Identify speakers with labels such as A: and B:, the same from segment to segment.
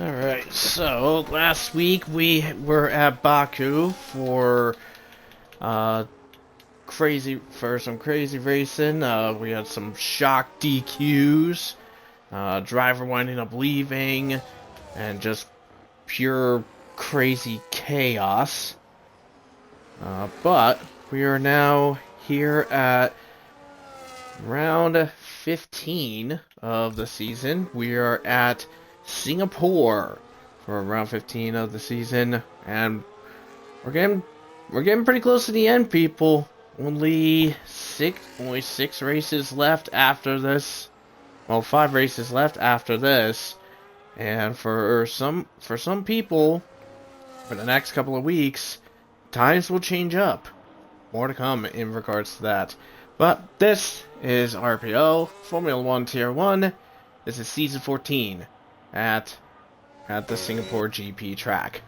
A: Alright, so last week we were at Baku for uh some crazy racing. We had some shock DQs, driver winding up leaving, and just pure crazy chaos. But we are now here at round 15 of the season. We are at Singapore for round 15 of the season, and we're getting we're getting pretty close to the end, people. Only six races left after this. Well, five races left after this, and for some people, for the next couple of weeks, times will change up. More to come in regards to that. But this is RPL Formula One Tier 1. This is Season 14 at the Singapore GP track.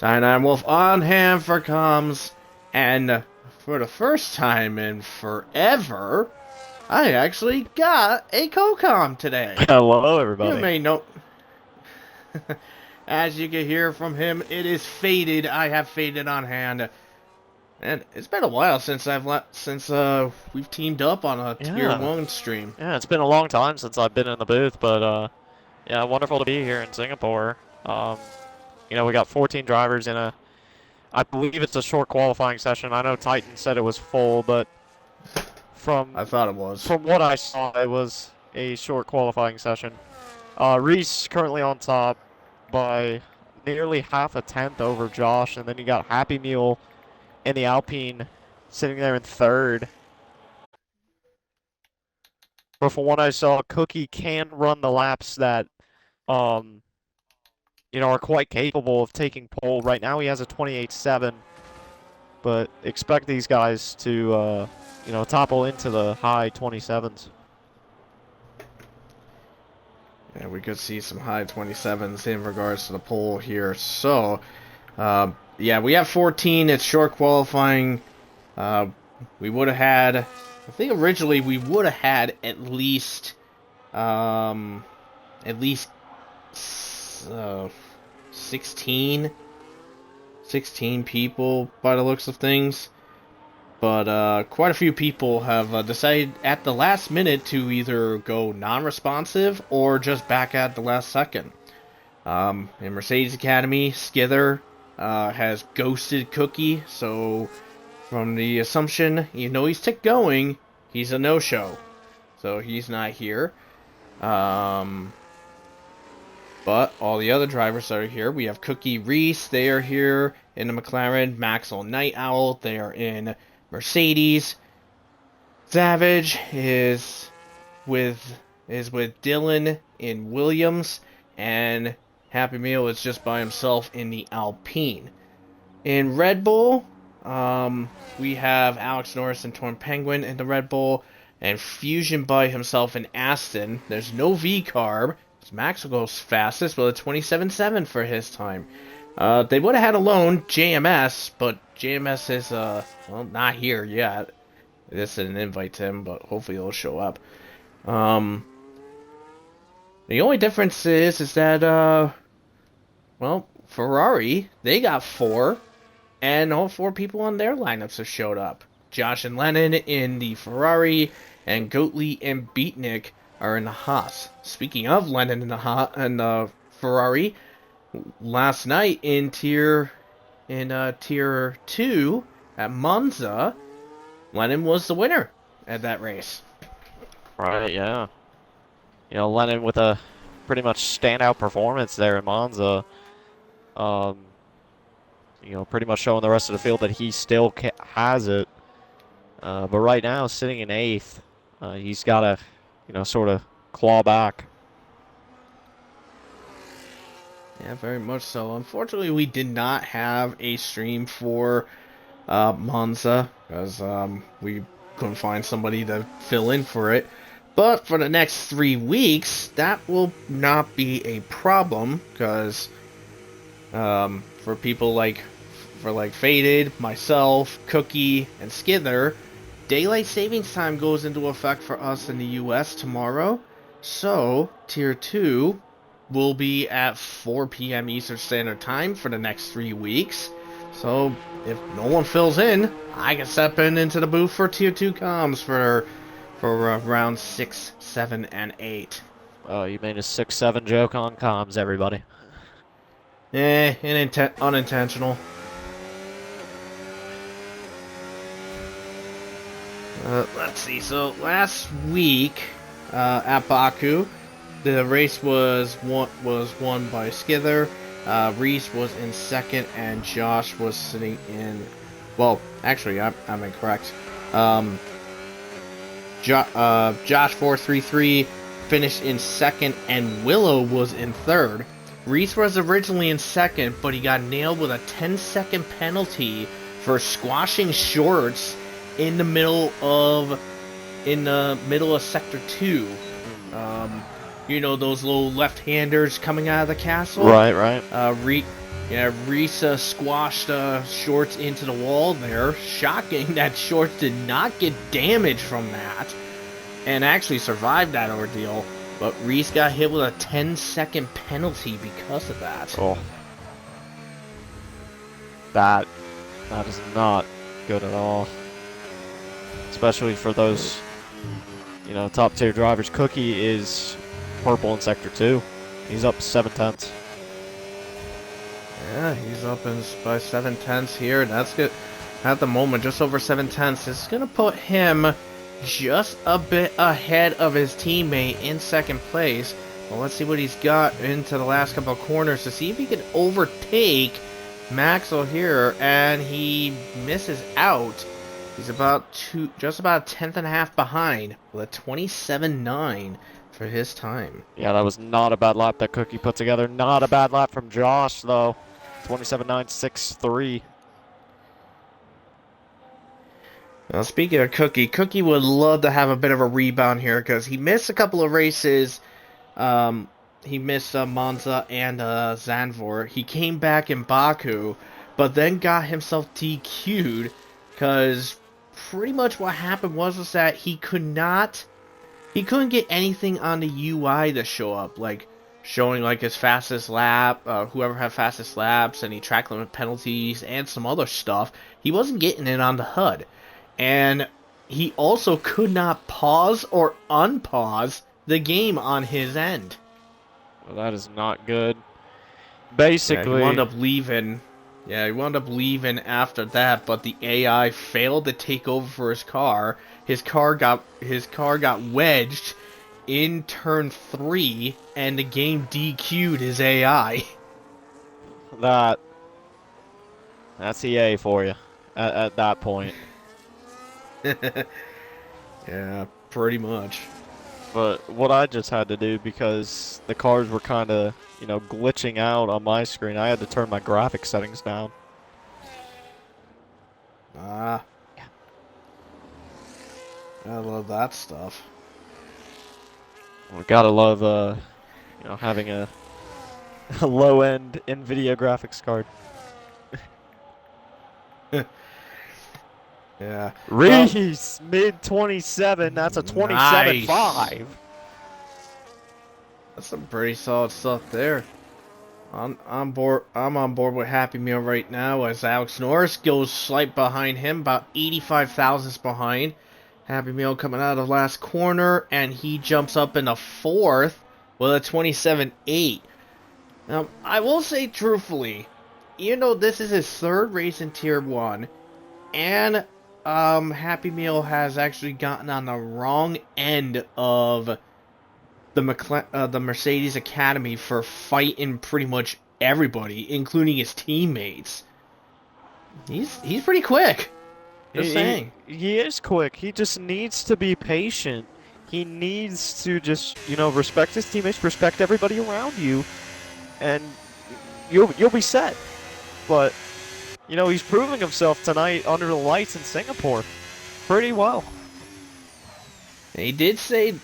A: Ironwolf on hand for comms, and for the first time in forever, I actually got a co-com today.
B: Hello,
A: You
B: everybody.
A: may know, as you can hear from him, it is Faded. I have Faded on hand. And it's been a while since we've teamed up on a Tier
B: Yeah,
A: 1 stream.
B: yeah, it's been a long time since I've been in the booth, but yeah, wonderful to be here in Singapore. We got 14 drivers in I believe it's a short qualifying session. I know Titan said it was full, but from
A: I thought it was.
B: from what I saw, it was a short qualifying session. Reese currently on top by nearly half a tenth over Josh, and then you got Happy Meal in the Alpine sitting there in third. But from what I saw, Cookie can run the laps that, um, are quite capable of taking pole. Right now, he has a 28.7, but expect these guys to, topple into the high 27s.
A: Yeah, we could see some high 27s in regards to the pole here. So, yeah, we have 14. It's short qualifying. Uh, we would have had, I think originally we would have had at least 16, 16 people by the looks of things. But quite a few people have decided at the last minute to either go non-responsive or just back at the last second. In Mercedes Academy, Skither has ghosted Cookie, so from the assumption, even though he's ticked going, he's a no-show. So he's not here. Um, but all the other drivers are here. We have Cookie Reese, they are here in the McLaren. Maxwell Night Owl, they are in Mercedes. Savage is with Dylan in Williams, and Happy Meal is just by himself in the Alpine. In Red Bull, we have Alex Norris and Torn Penguin in the Red Bull, and Fusion by himself in Aston. There's no V-Carb. Maxwell goes fastest with a 27.7 for his time. They would have had a lone JMS, but JMS is, not here yet. This is an invite to him, but hopefully he'll show up. The only difference is that, Ferrari, they got 4, and all 4 people on their lineups have showed up. Josh and Lennon in the Ferrari, and Goatley and Beatnik are in the Haas. Speaking of Lennon in the Ferrari, last night in tier 2 at Monza, Lennon was the winner at that race.
B: Right, yeah. Lennon with a pretty much standout performance there in Monza. Pretty much showing the rest of the field that he still has it. But right now, sitting in 8th, he's got to, sort of claw back.
A: Yeah, very much so. Unfortunately, we did not have a stream for Monza because we couldn't find somebody to fill in for it. But for the next 3 weeks, that will not be a problem because for people like Faded, myself, Cookie, and Skither, daylight savings time goes into effect for us in the US tomorrow. So, Tier 2 will be at 4 p.m. Eastern Standard Time for the next 3 weeks. So if no one fills in, I can step into the booth for Tier 2 comms for round 6, 7, and 8.
B: Oh, you made a 6-7 joke on comms, everybody.
A: Unintentional. Let's see. So last week at Baku, the race was won by Skither. Reese was in second, and Josh was sitting in. Well, actually, I'm incorrect. Josh 433 finished in second, and Willow was in third. Reese was originally in second, but he got nailed with a 10-second penalty for squashing shorts in the middle of sector 2. You know, those little left-handers coming out of the castle.
B: Right.
A: Reese squashed shorts into the wall there. Shocking that shorts did not get damage from that, and actually survived that ordeal. But Reese got hit with a 10-second penalty because of that.
B: Oh. That is not good at all. Especially for those, top tier drivers. Cookie is purple in sector 2. He's up 7/10.
A: Yeah, he's up by 7/10 here. That's good. At the moment, just over 7/10. This is gonna put him just a bit ahead of his teammate in second place. Well, let's see what he's got into the last couple of corners to see if he can overtake Maxwell here, and he misses out. He's just about a tenth and a half behind with a 27.9 for his time.
B: Yeah, that was not a bad lap that Cookie put together. Not a bad lap from Josh, though. 27.963.
A: Now, speaking of Cookie would love to have a bit of a rebound here because he missed a couple of races. He missed Monza and Zandvoort. He came back in Baku, but then got himself DQ'd because pretty much what happened was that he couldn't get anything on the UI to show up, like showing like his fastest lap, whoever had fastest laps, any track limit penalties, and some other stuff. He wasn't getting it on the HUD. And he also could not pause or unpause the game on his end.
B: Well, that is not good. Basically,
A: he wound up leaving. Yeah, he wound up leaving after that, but the AI failed to take over for his car. His car got wedged in turn 3, and the game DQ'd his AI.
B: That's EA for you at that point.
A: Yeah, pretty much.
B: But what I just had to do, because the cars were kind of, glitching out on my screen, I had to turn my graphic settings down.
A: I love that stuff.
B: We gotta love, having a low-end NVIDIA graphics card.
A: Yeah.
B: Reese, mid-27, that's a 27.5.
A: Nice. That's some pretty solid stuff there. I'm on board with Happy Meal right now as Alex Norris goes slight behind him, about 85 thousandths behind. Happy Meal coming out of the last corner, and he jumps up into 4th with a 27.8. Now, I will say truthfully, even though this is his 3rd race in Tier 1, and Happy Meal has actually gotten on the wrong end of the Mercedes Academy for fighting pretty much everybody, including his teammates. He's pretty quick. Just saying.
B: He is quick. He just needs to be patient. He needs to just, respect his teammates, respect everybody around you, and you'll be set. But he's proving himself tonight under the lights in Singapore pretty well.
A: And he did say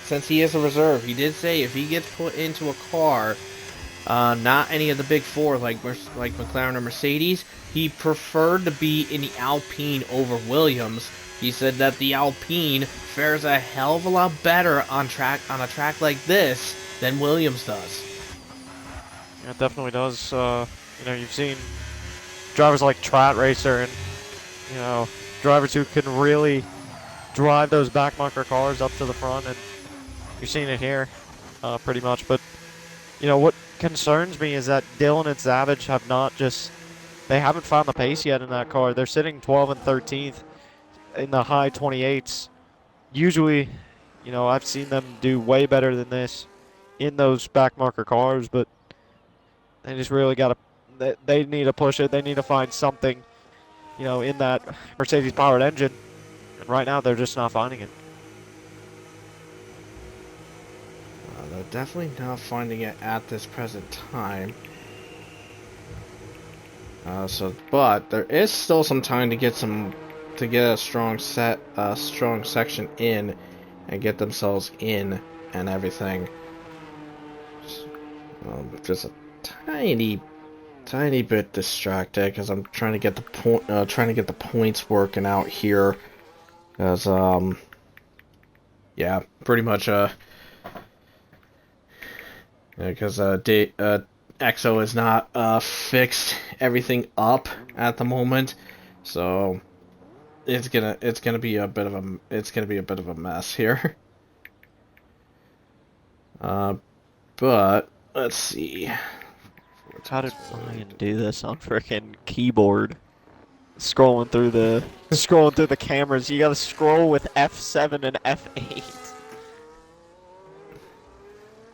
A: since he is a reserve, he did say if he gets put into a car, not any of the big 4 like McLaren or Mercedes, he preferred to be in the Alpine over Williams, He said that the Alpine fares a hell of a lot better on a track like this than Williams does.
B: Yeah, it definitely does. You've seen drivers like Trot Racer and, drivers who can really drive those backmarker cars up to the front, and you're seeing it here, pretty much. But, what concerns me is that Dillon and Savage they haven't found the pace yet in that car. They're sitting 12th and 13th in the high 28s. Usually, I've seen them do way better than this in those backmarker cars, but they just really they need to push it. They need to find something, in that Mercedes-powered engine. And right now, they're just not finding it.
A: They're definitely not finding it at this present time. But there is still some time to get a strong section in, and get themselves in and everything. Just a tiny bit distracted because I'm trying to get the points working out here. Because yeah, pretty much because EXO has not fixed everything up at the moment, so it's gonna be a bit of a mess here. But let's see.
B: How did Ryan do this on frickin' keyboard? Scrolling through the cameras, you gotta scroll with F7 and F8.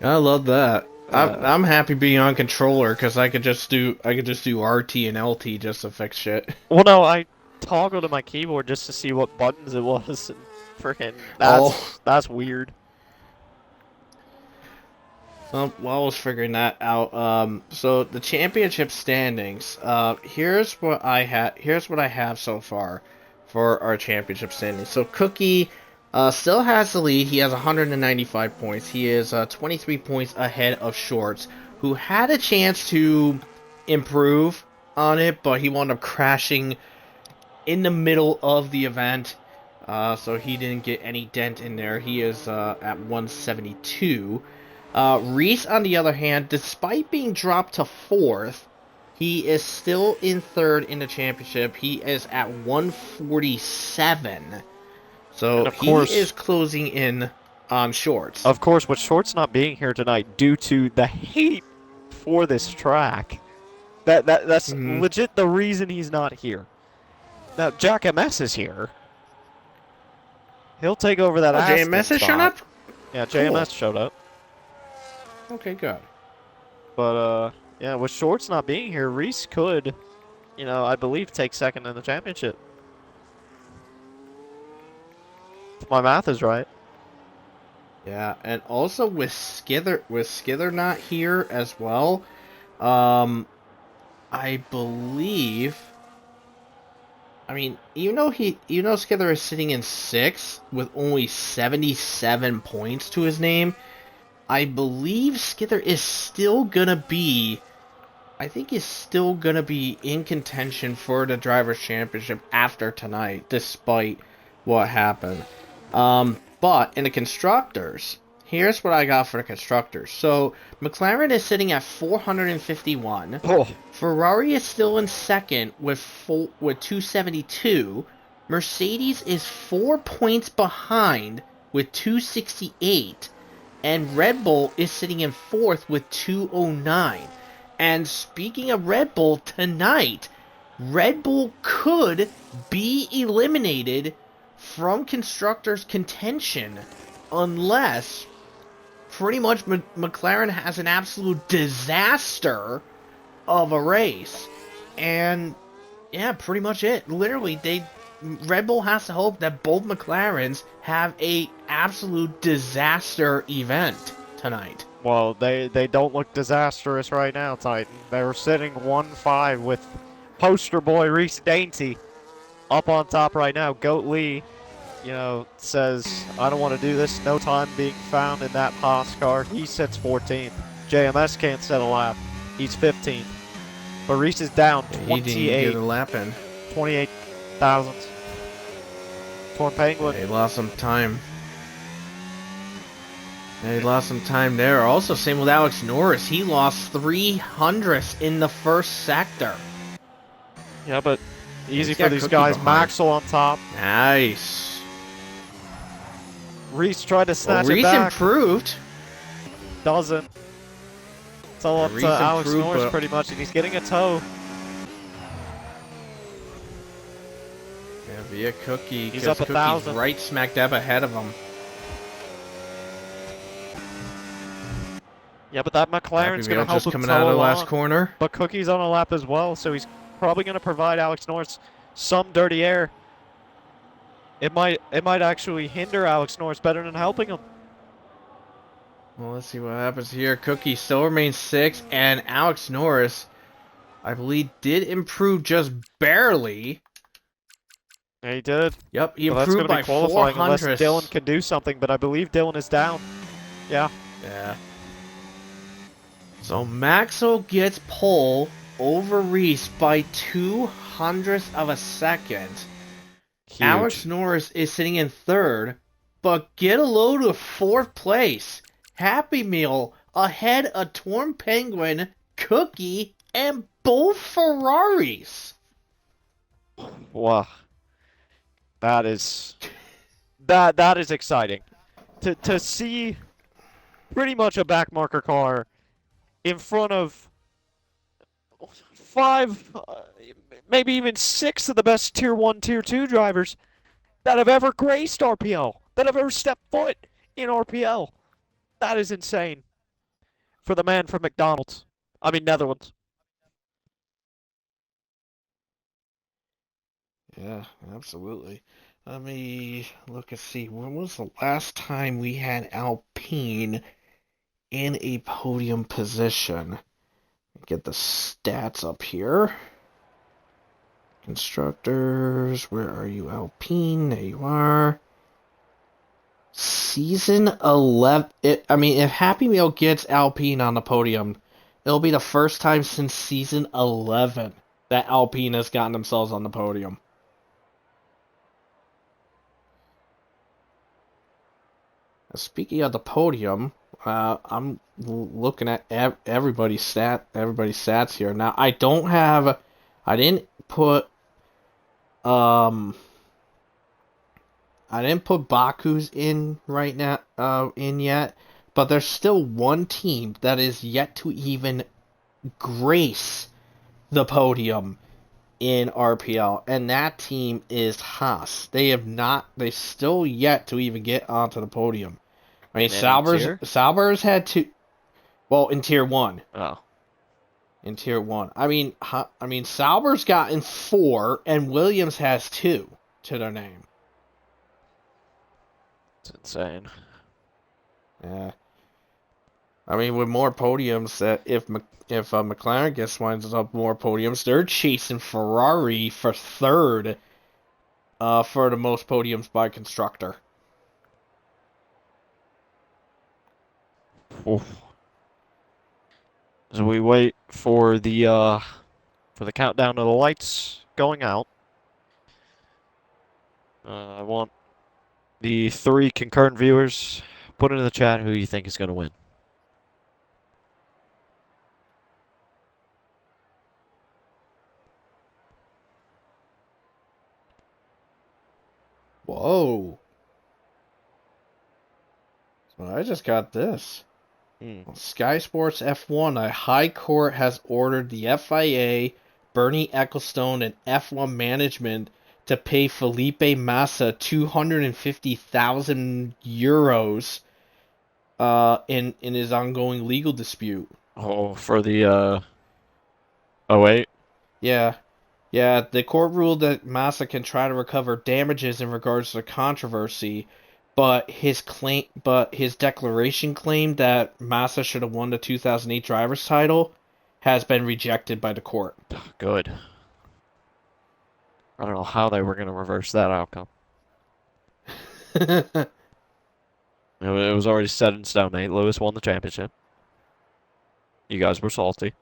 A: I love that. I'm happy being on controller because I could just do RT and LT just to fix shit.
B: Well, no, I toggled to my keyboard just to see what buttons it was, and frickin' that's weird.
A: While I was figuring that out, so the championship standings. Here's what I have so far for our championship standings. So Cookie still has the lead. He has 195 points. He is 23 points ahead of Shorts, who had a chance to improve on it, but he wound up crashing in the middle of the event. So he didn't get any dent in there. He is at 172. Reese, on the other hand, despite being dropped to 4th, he is still in 3rd in the championship. He is at 147. So he is closing in on Shorts.
B: Of course, with Shorts not being here tonight due to the hate for this track, that's legit the reason he's not here. Now, Jack MS is here. He'll take over that Aston
A: JMS has
B: spot.
A: shown up?
B: Yeah, JMS showed up.
A: Okay, good.
B: But, yeah, with Shorts not being here, Reese could, I believe, take 2nd in the championship. If my math is right.
A: Yeah, and also with Skither not here as well, I believe. I mean, even though Skither is sitting in 6th with only 77 points to his name, I believe Skither is still gonna be. I think is still gonna be in contention for the Drivers' Championship after tonight, despite what happened. But in the Constructors, here's what I got for the Constructors. So, McLaren is sitting at 451.
B: Oh.
A: Ferrari is still in 2nd with 272. Mercedes is 4 points behind with 268. And Red Bull is sitting in 4th with 209. And speaking of Red Bull, tonight, Red Bull could be eliminated from Constructors' contention unless pretty much McLaren has an absolute disaster of a race. And yeah, pretty much it. Literally, Red Bull has to hope that both McLarens have a absolute disaster event tonight.
B: Well, they don't look disastrous right now, Titan. They're sitting 1-5 with poster boy Reese Dainty up on top right now. Goat Lee, says, I don't want to do this. No time being found in that Haas car. He sits 14th. JMS can't set a lap. He's 15th. But Reese is down 28.
A: He didn't get a lap in.
B: 28 thousandths. Torn Penguin.
A: He lost some time. He lost some time there. Also, same with Alex Norris. He lost 300ths in the first sector.
B: Yeah, but easy
A: He's
B: for
A: got
B: these
A: Cookie
B: guys.
A: behind.
B: Maxwell on top.
A: Nice.
B: Reese tried to
A: Well,
B: snatch it
A: Reese
B: back.
A: improved.
B: Doesn't. It's all up to
A: Reese
B: Alex
A: improved,
B: Norris
A: but
B: pretty much, and he's getting a toe.
A: yeah, via Cookie.
B: He's up
A: Because Cookie's
B: 1,000.
A: right smack dab ahead of him.
B: Yeah, but that
A: Happy
B: McLaren's going
A: Meal
B: to help
A: just
B: him
A: coming
B: toe
A: out of the
B: along.
A: last corner.
B: But Cookie's on a lap as well, so he's probably going to provide Alex Norris some dirty air. It might actually hinder Alex Norris better than helping him.
A: Well, let's see what happens here. Cookie still remains 6th, and Alex Norris, I believe, did improve just barely.
B: Yeah, he did.
A: Yep, he
B: Well, that's going
A: improved
B: to be
A: by
B: qualifying
A: 400.
B: unless Dylan can do something, but I believe Dylan is down. Yeah.
A: Yeah. So Maxwell gets pole over Reese by 200ths of a second.
B: Huge.
A: Alex Norris is sitting in 3rd, but get a load of 4th place. Happy Meal ahead of Torn Penguin, Cookie, and both Ferraris.
B: Wow. That is that is exciting. To see pretty much a backmarker car in front of 5, maybe even 6 of the best Tier 1, Tier 2 drivers that have ever graced RPL, that have ever stepped foot in RPL. That is insane for the man from McDonald's. I mean, Netherlands.
A: Yeah, absolutely. Let me look and see. When was the last time we had Alpine in a podium position? Get the stats up here. Constructors, where are you, Alpine? There you are. Season 11. If Happy Meal gets Alpine on the podium, it'll be the first time since season 11 that Alpine has gotten themselves on the podium. Speaking of the podium, I'm looking at everybody's stats here. Now, I didn't put Baku's in right now, in yet, but there's still one team that is yet to even grace the podium in RPL, and that team is Haas. They still yet to even get onto the podium. I mean, Sauber's had two. Well, in tier 1.
B: Oh.
A: In tier 1. Sauber's gotten 4, and Williams has 2 to their name.
B: It's insane.
A: Yeah. I mean, with more podiums, if McLaren winds up more podiums, they're chasing Ferrari for 3rd, for the most podiums by constructor.
B: Oof. As we wait for the countdown of the lights going out, I want the 3 concurrent viewers put into the chat who you think is going to win.
A: Whoa. So I just got this. Sky Sports F1, a high court has ordered the FIA, Bernie Ecclestone, and F1 management to pay Felipe Massa 250,000 euros in his ongoing legal dispute.
B: Oh, for the oh wait.
A: Yeah. Yeah, the court ruled that Massa can try to recover damages in regards to the controversy, but his declaration claim that Massa should have won the 2008 driver's title has been rejected by the court.
B: Good. I don't know how they were going to reverse that outcome. It was already set in stone. Nate Lewis won the championship. You guys were salty.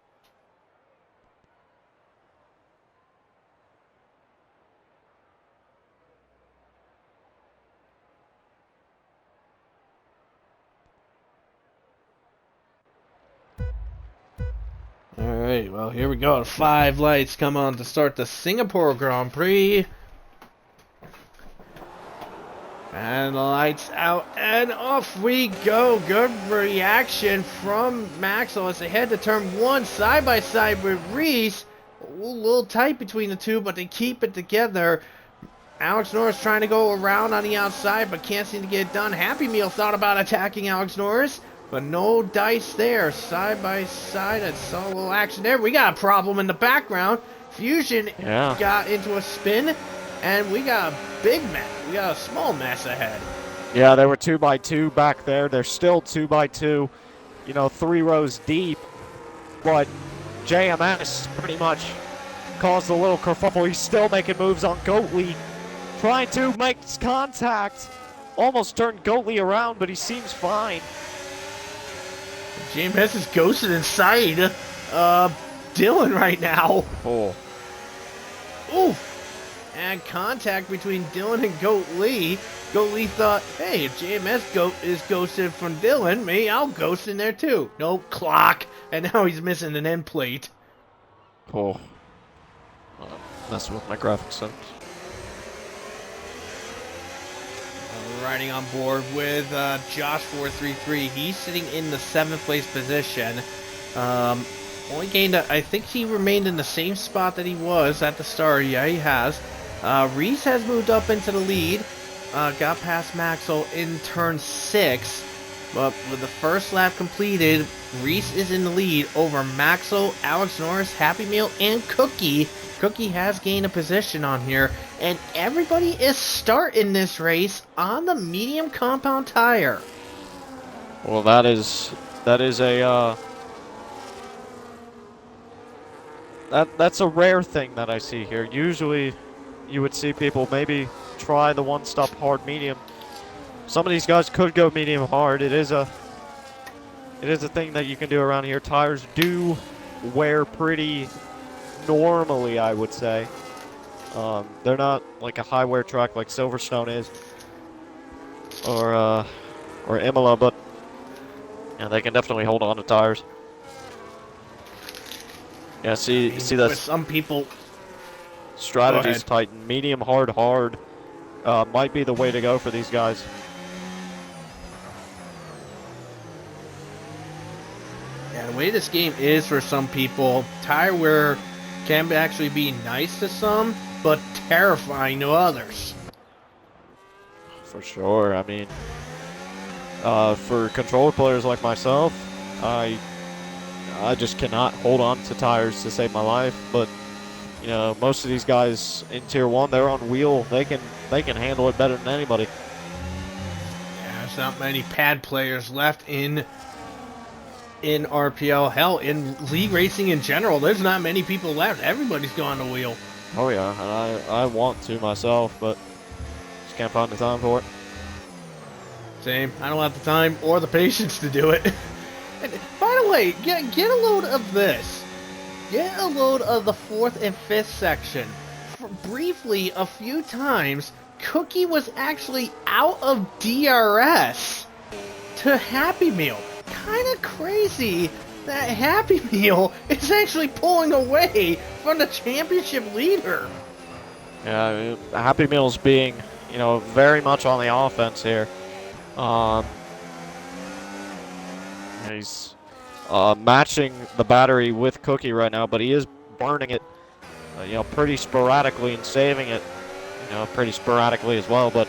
A: Alright, well, here we go. 5 lights come on to start the Singapore Grand Prix. And the lights out, and off we go. Good reaction from Maxwell as they head to turn 1 side by side with Reese. A little tight between the two, but they keep it together. Alex Norris trying to go around on the outside, but can't seem to get it done. Happy Meal thought about attacking Alex Norris, but no dice there. Side by side, I saw a little action there. We got a problem in the background. Fusion got into a spin, and we got a big mess. We got a small mess ahead.
B: Yeah, they were 2x2 back there. They're still 2x2, 3 rows deep. But JMS pretty much caused a little kerfuffle. He's still making moves on Goatley, trying to make contact. Almost turned Goatley around, but he seems fine.
A: JMS is ghosted inside Dylan right now.
B: Oh.
A: Oof. And contact between Dylan and Goat Lee. Goat Lee thought, hey, if JMS is ghosted from Dylan, maybe I'll ghost in there too. Nope, clock. And now he's missing an end plate.
B: Oh. Messing with my graphics settings.
A: Riding on board with Josh 433. He's sitting in the 7th place position. Only gained, I think he remained in the same spot that he was at the start. Yeah, he has. Reese has moved up into the lead. Got past Maxwell in turn 6. But with the first lap completed, Reese is in the lead over Maxwell, Alex Norris, Happy Meal, and Cookie. Cookie has gained a position on here. And everybody is starting this race on the medium compound tire.
B: Well, that is a that's a rare thing that I see here. Usually, you would see people maybe try the one-stop hard medium. Some of these guys could go medium hard. It is a thing that you can do around here. Tires do wear pretty normally, I would say. They're not like a high wear track like Silverstone is, or Imola, but yeah, they can definitely hold on to tires. Yeah, see that.
A: With some people,
B: strategies tighten. Medium hard might be the way to go for these guys.
A: Yeah, the way this game is for some people, tire wear can actually be nice to some, but terrifying to others.
B: For sure. I mean, for controller players like myself, I just cannot hold on to tires to save my life. But most of these guys in Tier 1, they're on wheel. They can handle it better than anybody.
A: Yeah, there's not many pad players left in RPL. Hell, in league racing in general, there's not many people left. Everybody's gone to wheel.
B: Oh yeah, and I want to myself, but just can't find the time for it.
A: Same. I don't have the time or the patience to do it. And by the way, get a load of this. Get a load of the 4th and 5th section. Briefly, a few times, Cookie was actually out of DRS to Happy Meal. Kind of crazy that Happy Meal is actually pulling away from the championship leader.
B: Yeah, Happy Meal's being, very much on the offense here. He's matching the battery with Cookie right now, but he is burning it, pretty sporadically and saving it, pretty sporadically as well. But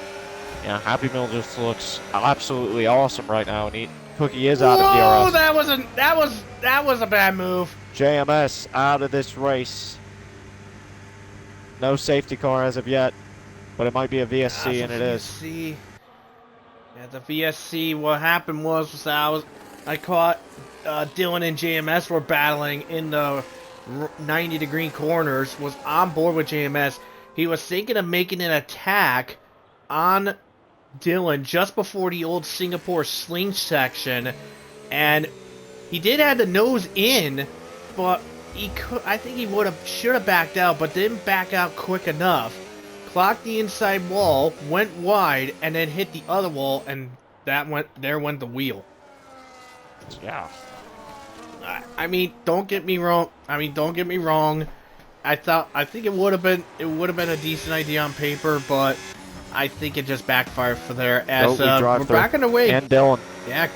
B: yeah, Happy Meal just looks absolutely awesome right now, and Cookie is out of DRS.
A: Oh, that was a bad move.
B: JMS out of this race. No safety car as of yet, but it might be a VSC, and it is.
A: Yeah, the VSC. What happened was that I caught Dylan and JMS were battling in the 90-degree corners. Was on board with JMS. He was thinking of making an attack on Dylan just before the old Singapore sling section, and he did have the nose in, but I think he should have backed out, but didn't back out quick enough. Clocked the inside wall, went wide, and then hit the other wall, and there went the wheel.
B: Yeah.
A: I mean, don't get me wrong. Don't get me wrong. I think it would have been a decent idea on paper, but I think it just backfired for there. As
B: Goatley drive
A: we're
B: through.
A: back underway.
B: And Dylan.
A: Yeah,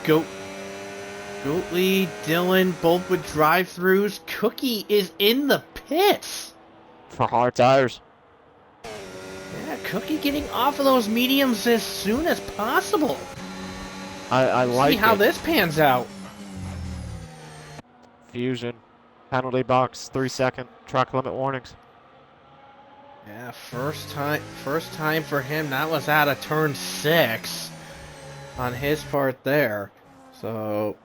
A: Goatley, Dylan, both with drive-throughs. Cookie is in the pits.
B: For hard tires.
A: Yeah, Cookie getting off of those mediums as soon as possible.
B: I like
A: See how
B: it.
A: this pans out.
B: Fusion. Penalty box, 3-second track limit warnings.
A: Yeah, first time for him. That was out of turn 6 on his part there. So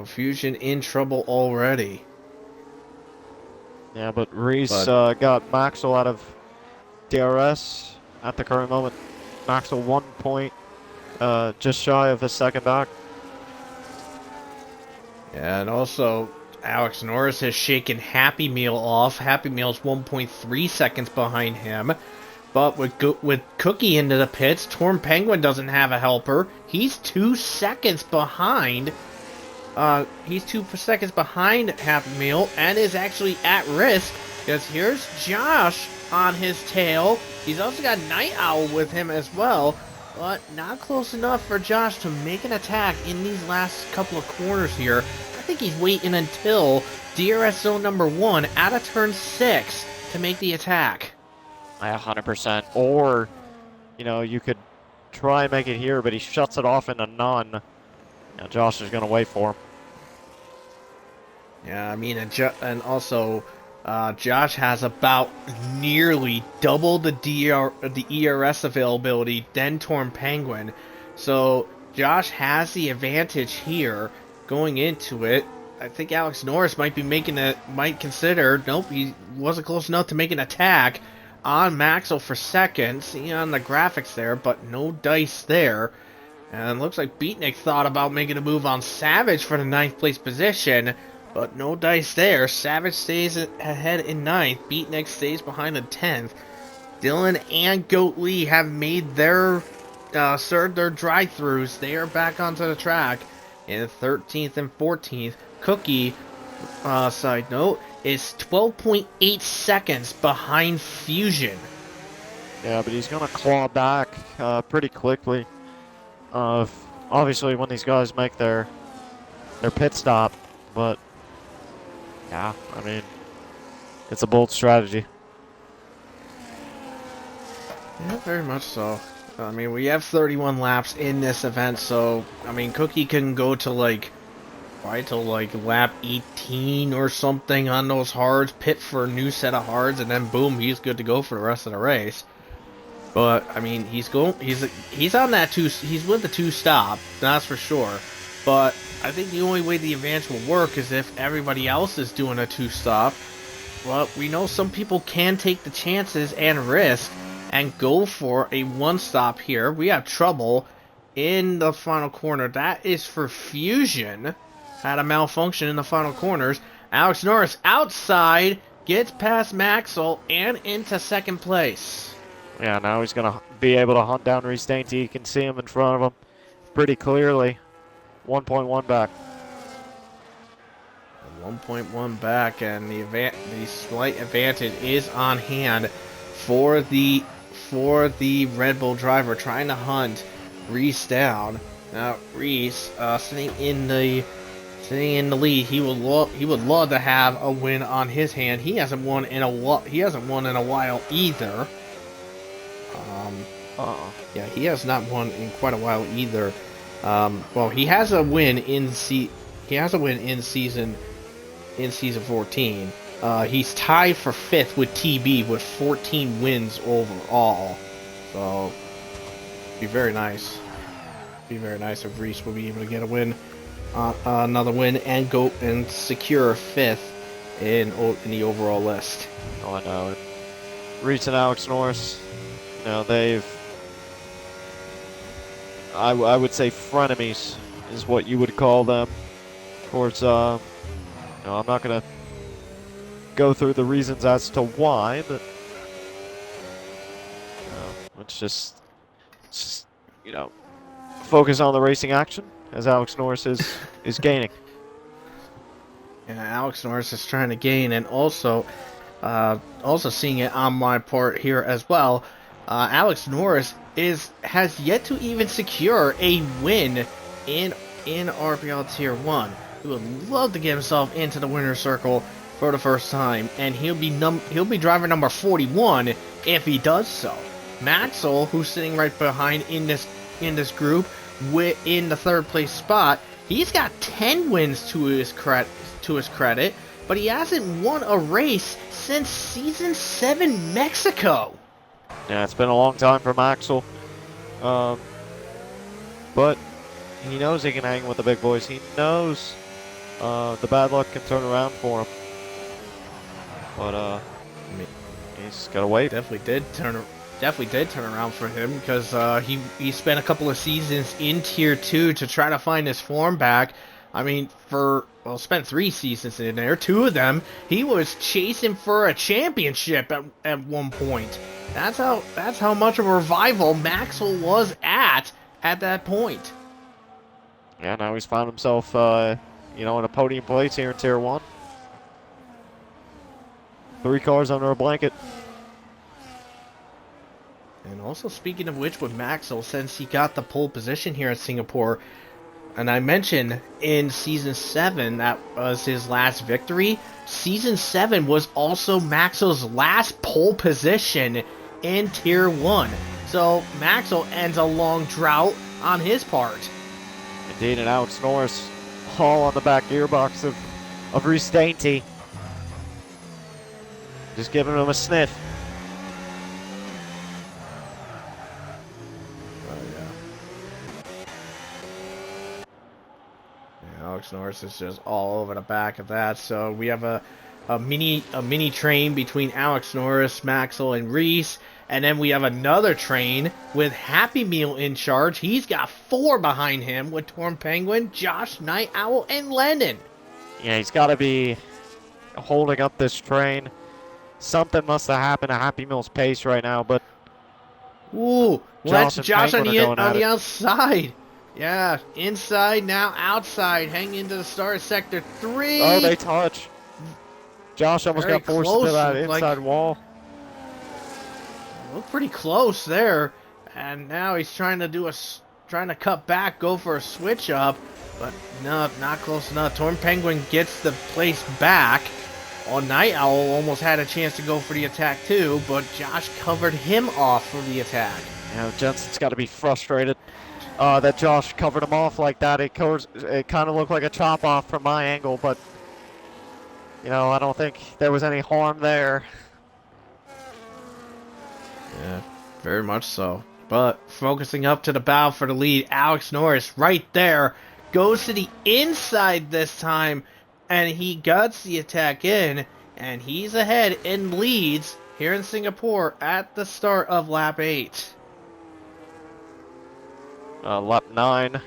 A: Fusion in trouble already.
B: Yeah, but Reese got Maxwell out of DRS at the current moment. Maxwell 1 point, just shy of his second back.
A: Yeah, and also Alex Norris has shaken Happy Meal off. Happy Meal's 1.3 seconds behind him. But with Cookie into the pits, Torn Penguin doesn't have a helper. He's 2 seconds behind. He's 2 seconds behind Happy Meal and is actually at risk. Because here's Josh on his tail. He's also got Night Owl with him as well. But not close enough for Josh to make an attack in these last couple of corners here. I think he's waiting until DRS zone number 1 out of turn 6 to make the attack.
B: 100%. Or, you know, you could try and make it here, but he shuts it off into none. Now Josh is going to wait for him.
A: Yeah, I mean, and also, Josh has about nearly double the ERS availability than Torn Penguin. So Josh has the advantage here going into it. I think Alex Norris might consider, nope, he wasn't close enough to make an attack on Maxwell for second. See on the graphics there, but no dice there. And looks like Beatnik thought about making a move on Savage for the 9th place position, but no dice there. Savage stays ahead in 9th. Beatnik stays behind in 10th. Dylan and Goat Lee have made their served their drive-throughs. They are back onto the track in 13th and 14th. Cookie, side note, is 12.8 seconds behind Fusion.
B: Yeah, but he's going to claw back pretty quickly. Obviously, when these guys make their pit stop, but yeah, I mean, it's a bold strategy.
A: Yeah, very much so. I mean, we have 31 laps in this event, so I mean, Cookie can go to probably to lap 18 or something on those hards, pit for a new set of hards, and then boom, he's good to go for the rest of the race. But I mean, he's on that he's with the 2-stop, that's for sure. But I think the only way the advantage will work is if everybody else is doing a 2-stop. Well, we know some people can take the chances and risk and go for a 1-stop here. We have trouble in the final corner. That is for Fusion. Had a malfunction in the final corners. Alex Norris outside gets past Maxwell and into second place.
B: Yeah, now he's going to be able to hunt down Reese Dainty. You can see him in front of him pretty clearly. 1.1 back.
A: 1.1 back, and the slight advantage is on hand for the Red Bull driver trying to hunt Reese down. Now Reese sitting in the lead. He would love to have a win on his hand. He hasn't won in a while either. Yeah, he has not won in quite a while either. Well, he has a win in season 14. He's tied for 5th with TB with 14 wins overall. So, be very nice. Be very nice if Reese will be able to get a win, another win, and go and secure 5th in the overall list.
B: Oh, I know. Reese and Alex Norris, you know, they've, I would say frenemies is what you would call them. Of course, no, I'm not going to go through the reasons as to why, but let's just, you know, focus on the racing action as Alex Norris is gaining.
A: And Alex Norris is trying to gain, and also seeing it on my part here as well. Alex Norris has yet to even secure a win in RPL Tier 1. He would love to get himself into the winner's circle for the first time, and he'll be driver number 41 if he does so. Maxwell, who's sitting right behind in this group, in the third place spot, he's got 10 wins to his credit, but he hasn't won a race since Season 7 Mexico.
B: Yeah, it's been a long time for Maxwell. But he knows he can hang with the big boys. He knows the bad luck can turn around for him. But he's got to wait.
A: Definitely did turn around for him, because he spent a couple of seasons in Tier 2 to try to find his form back. I mean, spent 3 seasons in there. 2 of them, he was chasing for a championship at one point. That's how much of a revival Maxwell was at that point.
B: Yeah, now he's found himself, in a podium place here in Tier 1. 3 cars under a blanket.
A: And also, speaking of which, with Maxwell, since he got the pole position here at Singapore, and I mentioned in Season 7 that was his last victory, Season 7 was also Maxwell's last pole position in Tier 1. So Maxwell ends a long drought on his part.
B: Indeed, and Alex Norris all on the back gearbox of Reese Dainty. Just giving him a sniff.
A: Alex Norris is just all over the back of that. So we have a mini train between Alex Norris, Maxwell, and Reese. And then we have another train with Happy Meal in charge. He's got 4 behind him with Torn Penguin, Josh, Night Owl, and Lennon.
B: Yeah, he's got to be holding up this train. Something must have happened to Happy Meal's pace right now, but...
A: Ooh, let's Josh on the outside. Yeah, inside, now outside, hanging into the start of Sector 3.
B: Oh, they touch. Josh almost got forced into that inside wall.
A: Looked pretty close there, and now he's trying to cut back, go for a switch up, but no, not close enough. Torn Penguin gets the place back. Night Owl almost had a chance to go for the attack too, but Josh covered him off for the attack.
B: Jensen's got to be frustrated that Josh covered him off like that. It kind of looked like a chop off from my angle, but I don't think there was any harm there.
A: Yeah, very much so. But focusing up to the bow for the lead, Alex Norris right there goes to the inside this time, and he guts the attack in, and he's ahead and leads here in Singapore at the start of lap 8.
B: Lap 9,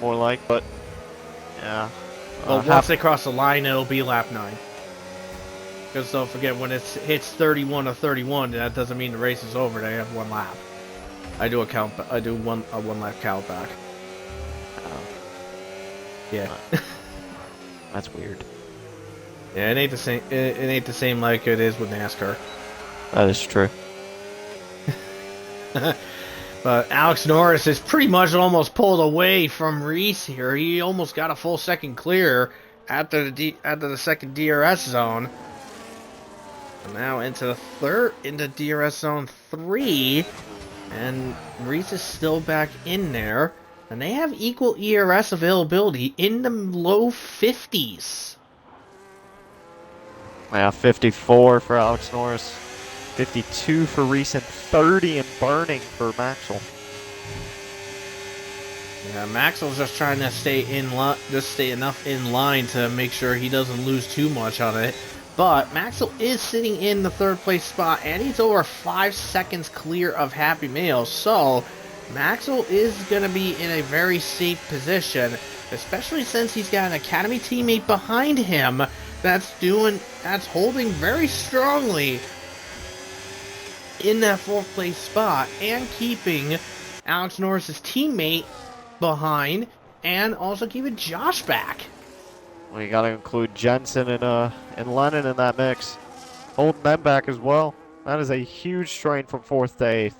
B: more like, but yeah.
A: Well, once they cross the line, it'll be lap 9. Because don't forget, when it hits 31 or 31, that doesn't mean the race is over. They have 1 lap. I do a one lap count back. Yeah.
B: That's weird.
A: Yeah, it ain't the same. It ain't the same like it is with NASCAR.
B: That is true.
A: But Alex Norris is pretty much almost pulled away from Reese here. He almost got a full second clear after the second DRS zone. And now into DRS zone 3, and Reese is still back in there. And they have equal ERS availability in the low 50s.
B: Yeah, 54 for Alex Norris, 52 for Reese, and 30 and burning for Maxwell.
A: Yeah, Maxwell's just trying to stay enough in line to make sure he doesn't lose too much on it. But Maxwell is sitting in the 3rd place spot, and he's over 5 seconds clear of Happy Meal. So Maxwell is going to be in a very safe position, especially since he's got an Academy teammate behind him that's holding very strongly in that 4th place spot and keeping Alex Norris's teammate behind and also keeping Josh back.
B: We got to include Jensen and Lennon in that mix. Holding them back as well. That is a huge strain from 4th to 8th.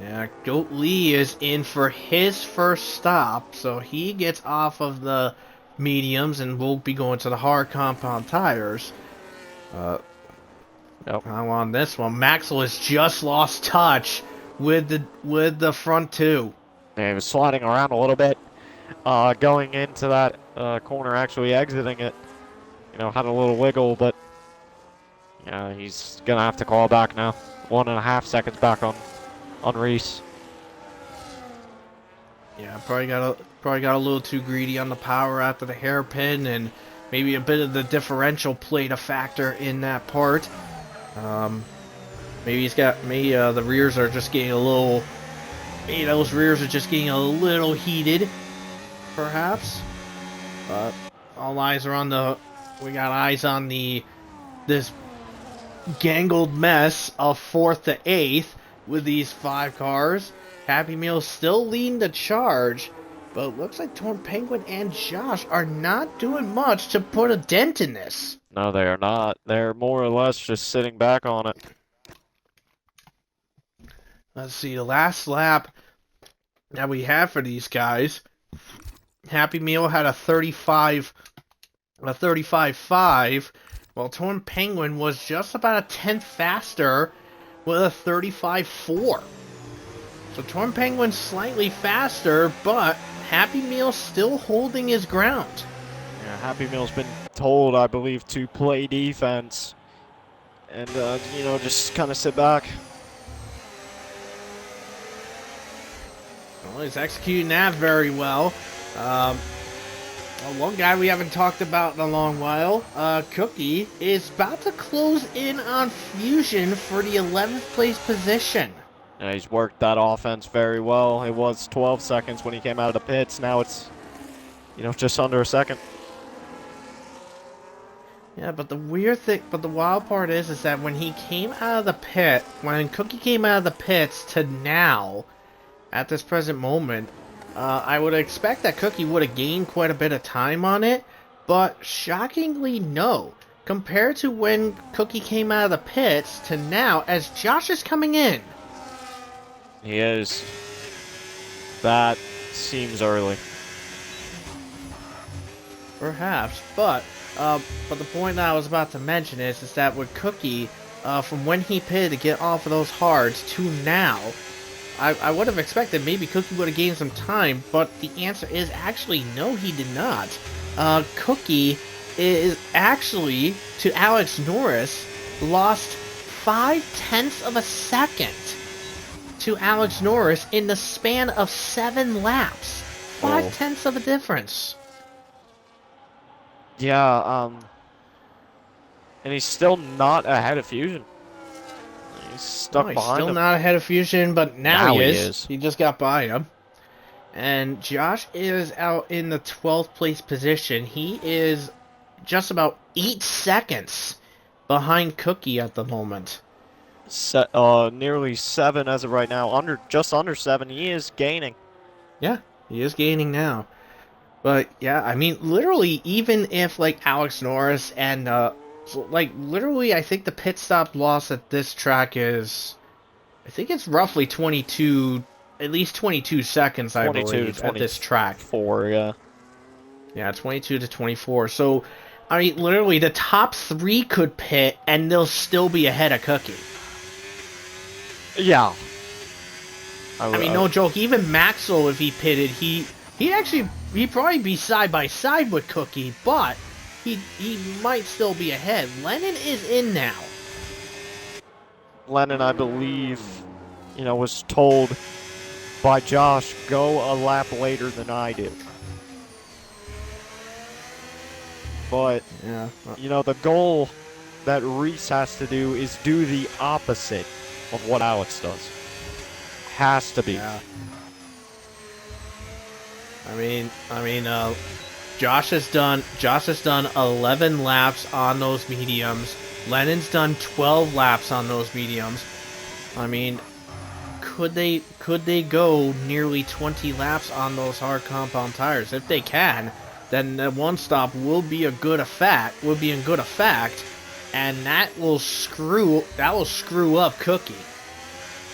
A: Yeah, Goat Lee is in for his first stop, so he gets off of the mediums and will be going to the hard compound tires. How on this one, Maxwell has just lost touch with the front two.
B: Yeah, he was sliding around a little bit, going into that corner, actually exiting it. Had a little wiggle, but yeah, he's gonna have to call back now. 1.5 seconds back on Reese.
A: Yeah, probably got a little too greedy on the power after the hairpin, and maybe a bit of the differential played a factor in that part. Maybe the rears are just getting a little. Maybe those rears are just getting a little heated, perhaps. But all eyes are on the. We got eyes on this gangled mess of 4th to 8th with these 5 cars. Happy Meal still leading the charge, but it looks like Torn Penguin and Josh are not doing much to put a dent in this.
B: No, they are not. They're more or less just sitting back on it.
A: Let's see, the last lap that we have for these guys, Happy Meal had a 35.5, while Torn Penguin was just about a tenth faster with a 35.4. So Torn Penguin's slightly faster, but Happy Meal still holding his ground.
B: Yeah, Happy Meal's been told, I believe, to play defense and, just kind of sit back.
A: Well, he's executing that very well. One guy we haven't talked about in a long while, Cookie, is about to close in on Fusion for the 11th place position.
B: Yeah, he's worked that offense very well. It was 12 seconds when he came out of the pits. Now it's, just under a second.
A: Yeah, but the wild part is that when he came out of the pit, when Cookie came out of the pits to now, at this present moment, I would expect that Cookie would have gained quite a bit of time on it, but shockingly no. Compared to when Cookie came out of the pits to now, as Josh is coming in.
B: He is. That seems early.
A: Perhaps, but the point that I was about to mention is that with Cookie, from when he pitted to get off of those hards to now, I would have expected maybe Cookie would have gained some time, but the answer is actually no, he did not. Cookie is actually, to Alex Norris, lost 0.5 of a second to Alex Norris in the span of 7 laps. 0.5 of a difference.
B: Yeah, and he's still not ahead of Fusion. He's stuck behind him.
A: He's still not ahead of Fusion, but now he is. He just got by him. And Josh is out in the 12th place position. He is just about 8 seconds behind Cookie at the moment.
B: Nearly 7 as of right now. Just under 7. He is gaining.
A: Yeah, he is gaining now. But yeah, I mean, literally, even if Alex Norris and literally, I think the pit stop loss at this track is, I think it's roughly 22, at least 22 seconds, I believe, at this track.
B: 4, yeah.
A: Yeah, 22 to 24. So, I mean, literally, the top 3 could pit, and they'll still be ahead of Cookie.
B: Yeah.
A: I mean, no joke. Even Maxwell, if he pitted, he'd probably be side by side with Cookie, but he might still be ahead. Lennon is in now.
B: Lennon, I believe, was told by Josh, go a lap later than I do. But,
A: yeah,
B: the goal that Reese has to do is do the opposite of what Alex does. Has to be.
A: Yeah. I mean, Josh has done 11 laps on those mediums. Lennon's done 12 laps on those mediums. I mean, could they go nearly 20 laps on those hard compound tires? If they can, then the one stop will be a good effect. Will be in good effect, and that will screw up Cookie.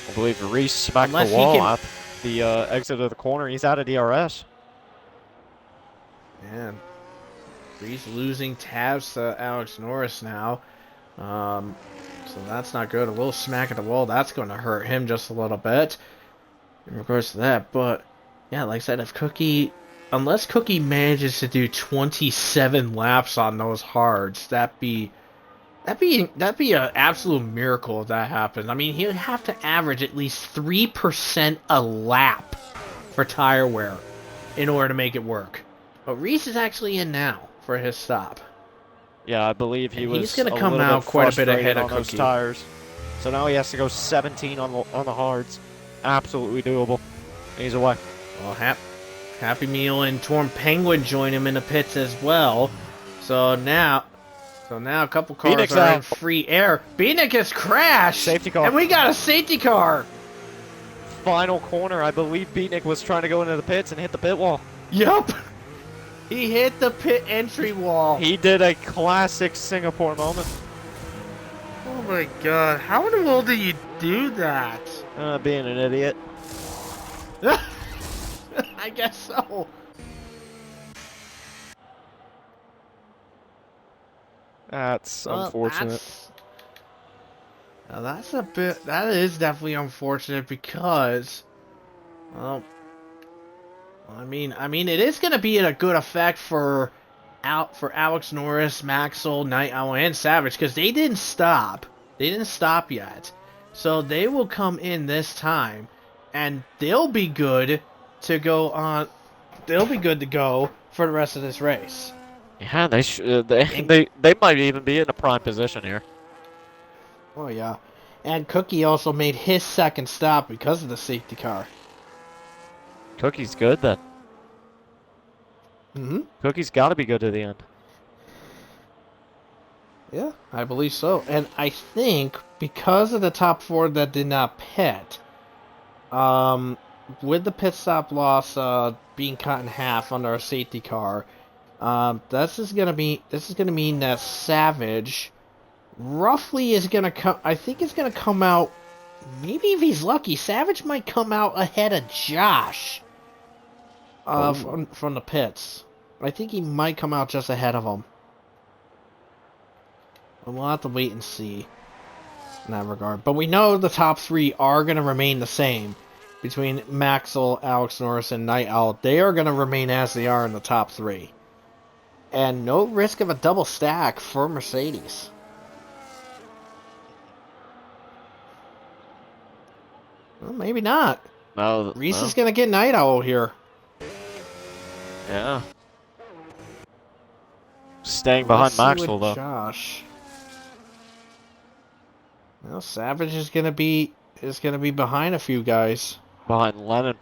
B: I believe Reese smacked
A: Unless
B: the
A: he
B: wall
A: can.
B: at the exit of the corner. He's out of DRS.
A: Man, Reese losing tabs to Alex Norris now. So that's not good. A little smack at the wall, that's going to hurt him just a little bit in regards to that. But yeah, like I said, if Cookie, unless Cookie manages to do 27 laps on those hards, that'd be an absolute miracle if that happened. I mean, he'd have to average at least 3% a lap for tire wear in order to make it work. But Reese is actually in now for his stop.
B: Yeah, I believe he
A: And
B: was
A: he's going
B: a
A: to come
B: little
A: out
B: bit
A: quite a bit
B: frustrated
A: ahead of
B: on those
A: Cookie.
B: tires. So now he has to go 17 on the hards. Absolutely doable. He's away.
A: Well, Happy Meal and Torn Penguin join him in the pits as well. So now a couple cars
B: Phoenix
A: are
B: out.
A: in free air. Beanick has crashed!
B: Safety car.
A: And we got a safety car!
B: Final corner. I believe Beatnik was trying to go into the pits and hit the pit wall.
A: Yup! He hit the pit entry wall.
B: He did a classic Singapore moment.
A: Oh my god, how in the world do you do that?
B: Being an idiot.
A: I guess so.
B: That's unfortunate.
A: That is definitely unfortunate because, well, I mean, it is going to be in a good effect for Alex Norris, Maxwell, Night Owl, and Savage because they didn't stop. They didn't stop yet, so they will come in this time, and they'll be good to go on. They'll be good to go for the rest of this race.
B: Yeah, they might even be in a prime position here.
A: Oh yeah, and Cookie also made his second stop because of the safety car.
B: Cookie's good then.
A: Mm-hmm.
B: Cookie's got to be good to the end.
A: Yeah, I believe so. And I think because of the top four that did not pit, with the pit stop loss being cut in half under a safety car, this is gonna mean that Savage roughly is gonna come. I think it's gonna come out. Maybe if he's lucky, Savage might come out ahead of Josh. From the pits. I think he might come out just ahead of him. We'll have to wait and see in that regard. But we know the top three are going to remain the same. Between Maxwell, Alex Norris, and Night Owl, they are going to remain as they are in the top three. And no risk of a double stack for Mercedes. Well, maybe not.
B: No,
A: Reese is going to get Night Owl here.
B: Yeah. Staying behind Maxwell, though.
A: Josh. Well, Savage is gonna be behind a few guys.
B: Behind Lennon.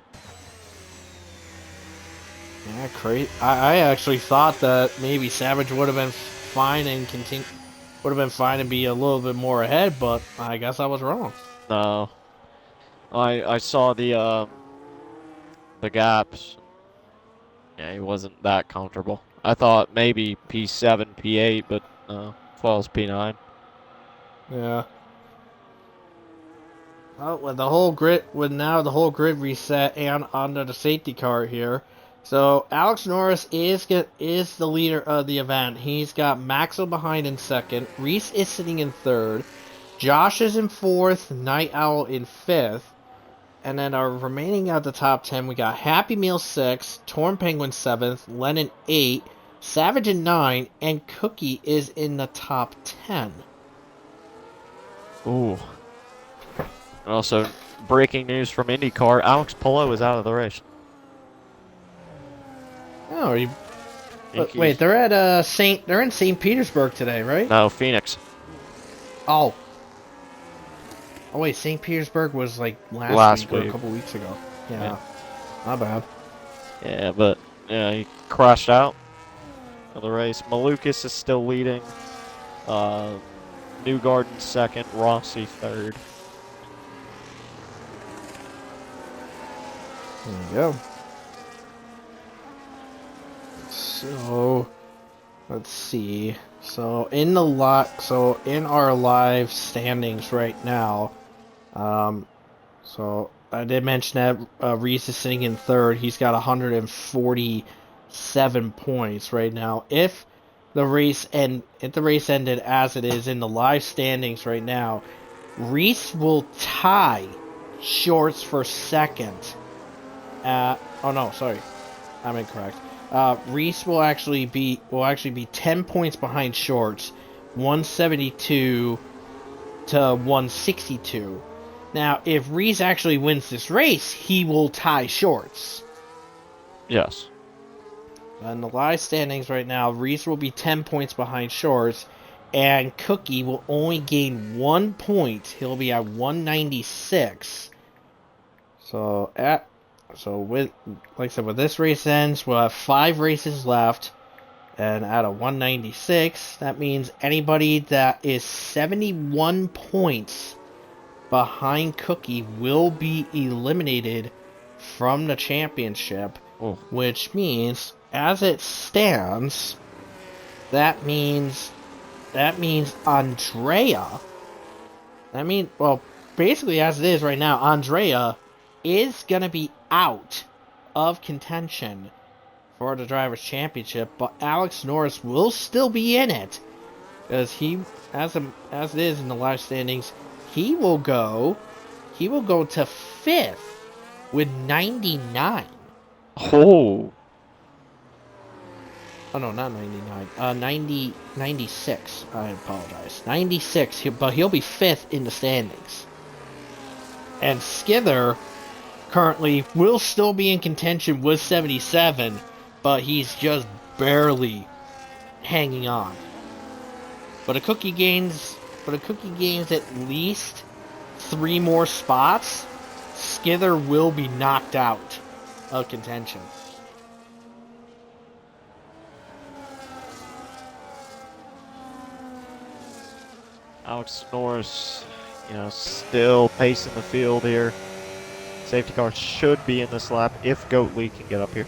A: Yeah, crazy. I actually thought that maybe Savage would have been fine and be a little bit more ahead, but I guess I was wrong.
B: No. I saw the gaps. Yeah, he wasn't that comfortable. I thought maybe P7, P8, but falls P9.
A: Yeah. Well, with the whole grid reset and under the safety car here, so Alex Norris is the leader of the event. He's got Maxwell behind in second. Reese is sitting in third. Josh is in fourth. Night Owl in fifth. And then our remaining out the top 10, we got Happy Meal 6, Torn Penguin 7th, Lennon 8, Savage in 9, and Cookie is in the top 10.
B: Ooh. Also, breaking news from IndyCar, Alex Palou is out of the race.
A: Oh, wait, they're at they're in St. Petersburg today, right?
B: No, Phoenix.
A: Oh, wait, St. Petersburg was like last week or a couple weeks ago. Yeah, not bad.
B: Yeah, but yeah, he crashed out of the race. Malukas is still leading. Newgarden second, Rossi third.
A: There you go. So let's see. So in our live standings right now, so I did mention that Reese is sitting in third. He's got 147 points right now. If the race ended as it is in the live standings right now, Reese will tie Shorts for second. Oh no, sorry, I'm incorrect. Reese will actually be 10 points behind Shorts, 172 to 162. Now, if Reese actually wins this race, he will tie Shorts.
B: Yes.
A: In the live standings right now, Reese will be 10 points behind Shorts, and Cookie will only gain 1 point. He'll be at 196. So with, like I said, when this race ends, we'll have 5 races left, and at a 196, that means anybody that is 71 points behind Cookie will be eliminated from the championship,
B: Oh.
A: which means, as it stands, that means Andrea. Well, basically as it is right now, Andrea is gonna be out of contention for the Drivers' Championship, but Alex Norris will still be in it, because as it is in the live standings, he will go to 5th with 99.
B: Oh.
A: Oh no, not 99. 96. I apologize. 96, but he'll be 5th in the standings. And Skither currently will still be in contention with 77, but he's just barely hanging on. But a Cookie gains at least 3 more spots, Skither will be knocked out of contention.
B: Alex Norris, still pacing the field here. Safety car should be in this lap if Goatley can get up here.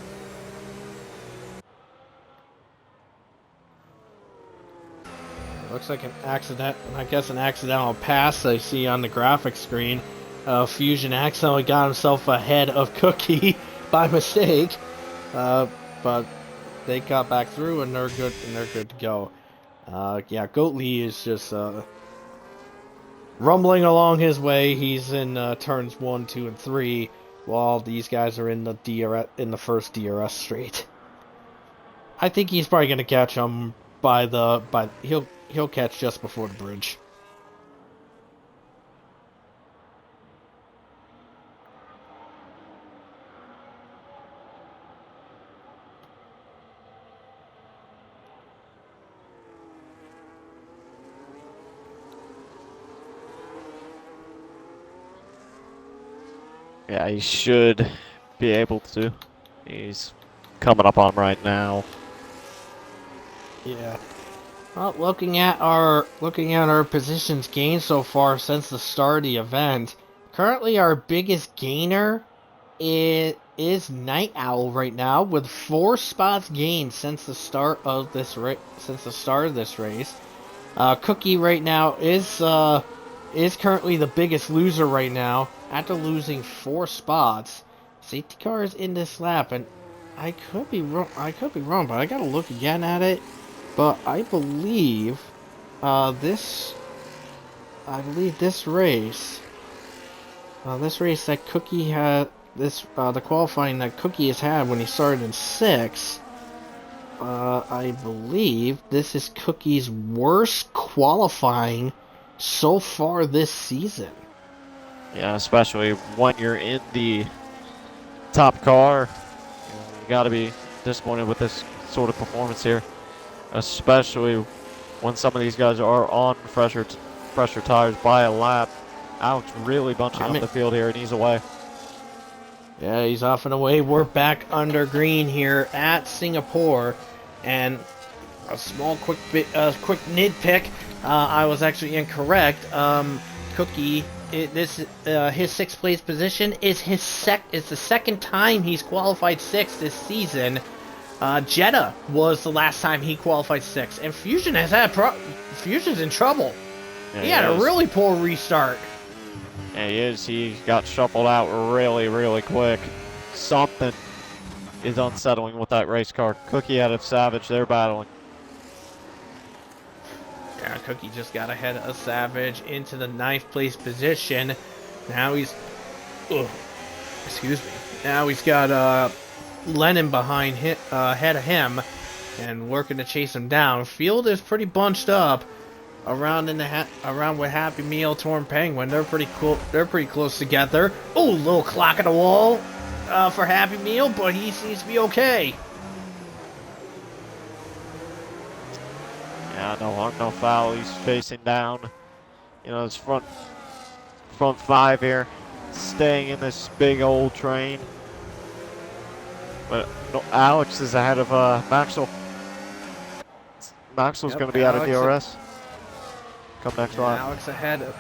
A: Looks like an accidental pass I see on the graphic screen. Fusion accidentally got himself ahead of Cookie by mistake, but they got back through and they're good to go. Goatley is just rumbling along his way. He's in turns 1, 2, and 3, while these guys are in the first DRS straight. I think he's probably gonna catch him he'll catch just before the bridge.
B: Yeah, he should be able to. He's coming up on him right now.
A: Yeah. Well, looking at our positions gained so far since the start of the event, currently our biggest gainer is Night Owl right now, with 4 spots gained since the start of this race. Cookie right now is currently the biggest loser right now after losing 4 spots. Safety car is in this lap, and I could be wrong, but I gotta look again at it. But I believe this race that Cookie had, the qualifying that Cookie has had when he started in 6th, I believe this is Cookie's worst qualifying so far this season.
B: Yeah, especially when you're in the top car. You got to be disappointed with this sort of performance here, especially when some of these guys are on fresher tires by a lap. Alex really bunching up the field here, and he's away.
A: Yeah, he's off and away. We're back under green here at Singapore, and a small quick nitpick. I was actually incorrect. Cookie, his 6th place position is the second time he's qualified 6th this season. Jeddah was the last time he qualified 6th, and Fusion has had Fusion's in trouble.
B: Yeah,
A: he had a really poor restart.
B: Yeah, he is. He got shuffled out really, really quick. Something is unsettling with that race car. Cookie out of Savage, they're battling.
A: Yeah, Cookie just got ahead of Savage into the 9th place position. Now he's... excuse me. Now he's got Lennon behind him, ahead of him, and working to chase him down. Field is pretty bunched up around around with Happy Meal, Torn Penguin. They're pretty cool. They're pretty close together. Oh, little clock at the wall for Happy Meal, but he seems to be okay.
B: Yeah, no harm, no foul. He's facing down. You know, his front 5 here, staying in this big old train. But no, Alex is ahead of Maxwell. Maxwell's going to be out of DRS. Come next lap.
A: Alex ahead.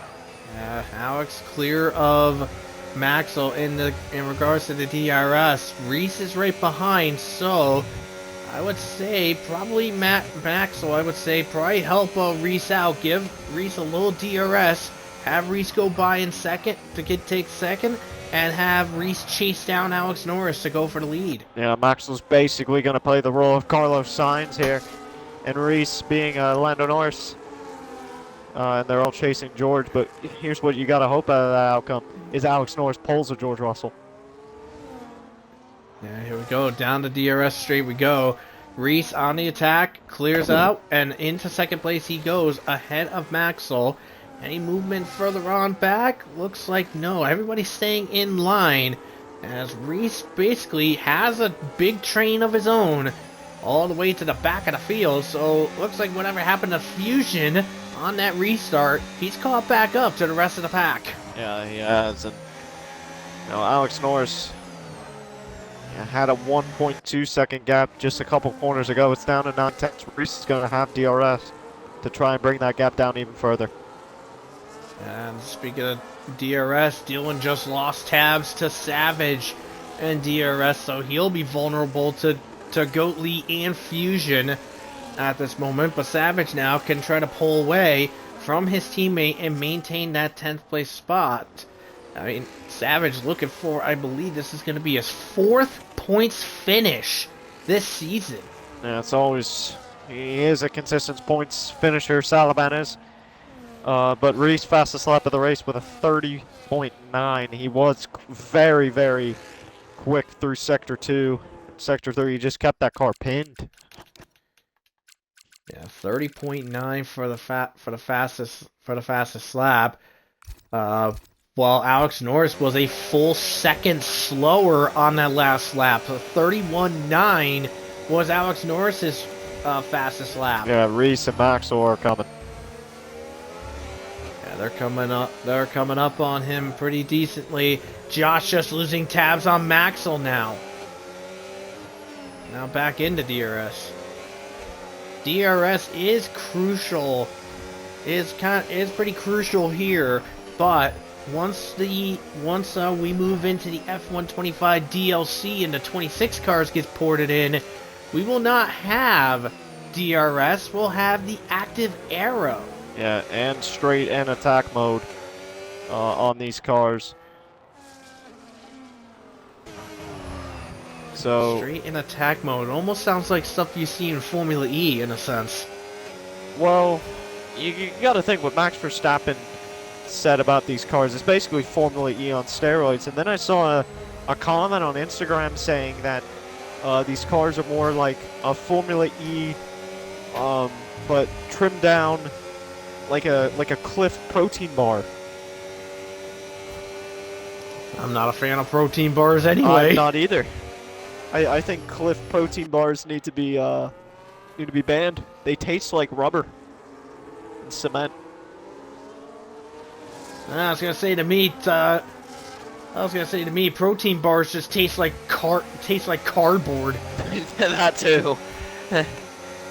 A: Alex clear of Maxwell in regards to the DRS. Reese is right behind, so I would say probably Maxwell. I would say probably help Reese out. Give Reese a little DRS. Have Reese go by in second to take second, and have Reese chase down Alex Norris to go for the lead.
B: Yeah, Maxwell's basically going to play the role of Carlos Sainz here, and Reese being Lando Norris. And they're all chasing George, but here's what you got to hope out of that outcome, is Alex Norris pulls of George Russell.
A: Yeah, here we go. Down the DRS straight we go. Reese on the attack, clears out, and into second place he goes, ahead of Maxwell. Any movement further on back? Looks like no. Everybody's staying in line, as Reese basically has a big train of his own all the way to the back of the field. So looks like whatever happened to Fusion on that restart, he's caught back up to the rest of the pack.
B: Yeah, he has. And Alex Norris had a 1.2 second gap just a couple corners ago. It's down to 9 tenths. Reese is going to have DRS to try and bring that gap down even further.
A: And speaking of DRS, Dylan just lost tabs to Savage and DRS, so he'll be vulnerable to Goatley and Fusion at this moment. But Savage now can try to pull away from his teammate and maintain that 10th place spot. I mean, Savage looking for, I believe this is going to be his 4th points finish this season.
B: Yeah, it's always, he is a consistent points finisher, Salaban is. But Reese fastest lap of the race with a 30.9. He was very, very quick through Sector 2. Sector 3, he just kept that car pinned.
A: Yeah, 30.9 for the fastest lap. While Alex Norris was a full second slower on that last lap. So 31.9 was Alex Norris's fastest lap.
B: Yeah, Reese and Maxwell are coming.
A: Yeah, they're coming up. They're coming up on him pretty decently. Josh just losing tabs on Maxwell now. Now back into DRS. DRS is crucial. Is pretty crucial here, but once we move into the F125 DLC and the 26 cars gets ported in, we will not have DRS. We'll have the active arrow.
B: Yeah, and straight and attack mode on these cars. So
A: straight in attack mode. It almost sounds like stuff you see in Formula E in a sense.
B: Well, you got to think what Max Verstappen said about these cars. It's basically Formula E on steroids. And then I saw a comment on Instagram saying that these cars are more like a Formula E, but trimmed down like a Cliff protein bar.
A: I'm not a fan of protein bars anyway.
B: I'm not either. I think Cliff protein bars need to be banned. They taste like rubber and cement.
A: I was gonna say to me, protein bars just taste like cardboard.
B: That too.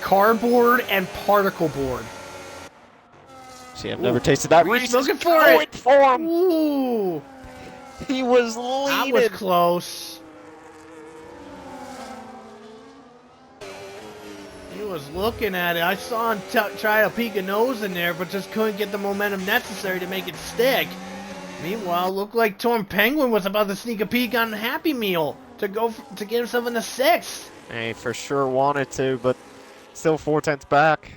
A: Cardboard and particle board.
B: See, I've never tasted that.
A: Reese looking for it.
B: For him.
A: Ooh,
B: he was leaning.
A: that was close. He was looking at it. I saw him try to peek a nose in there, but just couldn't get the momentum necessary to make it stick. Meanwhile, looked like Torn Penguin was about to sneak a peek on Happy Meal to get himself in the sixth.
B: He for sure wanted to, but still 4/10 back.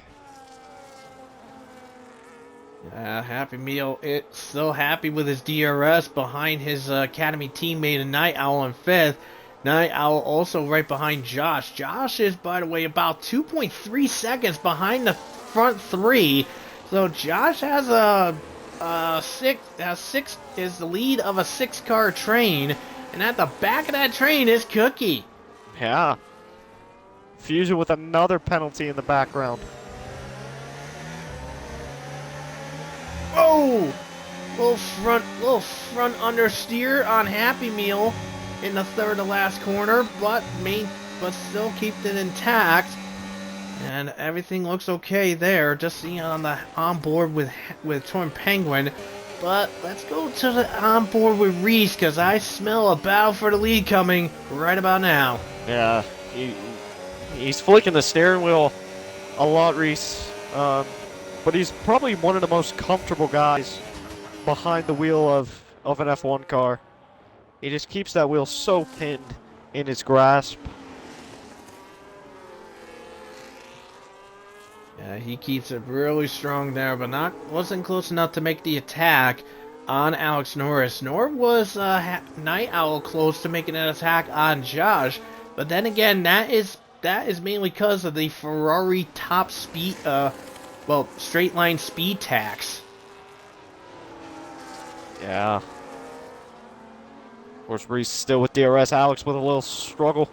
A: Happy Meal, it's still happy with his DRS behind his Academy teammate and Night Owl in fifth. Night Owl also right behind Josh. Josh is, by the way, about 2.3 seconds behind the front three. So Josh has is the lead of a 6-car train, and at the back of that train is Cookie.
B: Yeah. Fusion with another penalty in the background.
A: Oh! Little front understeer on Happy Meal in the third to last corner, but still keep it intact. And everything looks okay there. Just seeing on board with Torn Penguin. But let's go to the on board with Reese, because I smell a battle for the lead coming right about now.
B: Yeah, he's flicking the steering wheel a lot, Reese. But he's probably one of the most comfortable guys behind the wheel of an F1 car. He just keeps that wheel so pinned in his grasp.
A: Yeah, he keeps it really strong there, but wasn't close enough to make the attack on Alex Norris. Nor was Night Owl close to making an attack on Josh. But then again, that is mainly because of the Ferrari top speed, straight line speed tax.
B: Yeah. Of course, Reese still with DRS. Alex with a little struggle.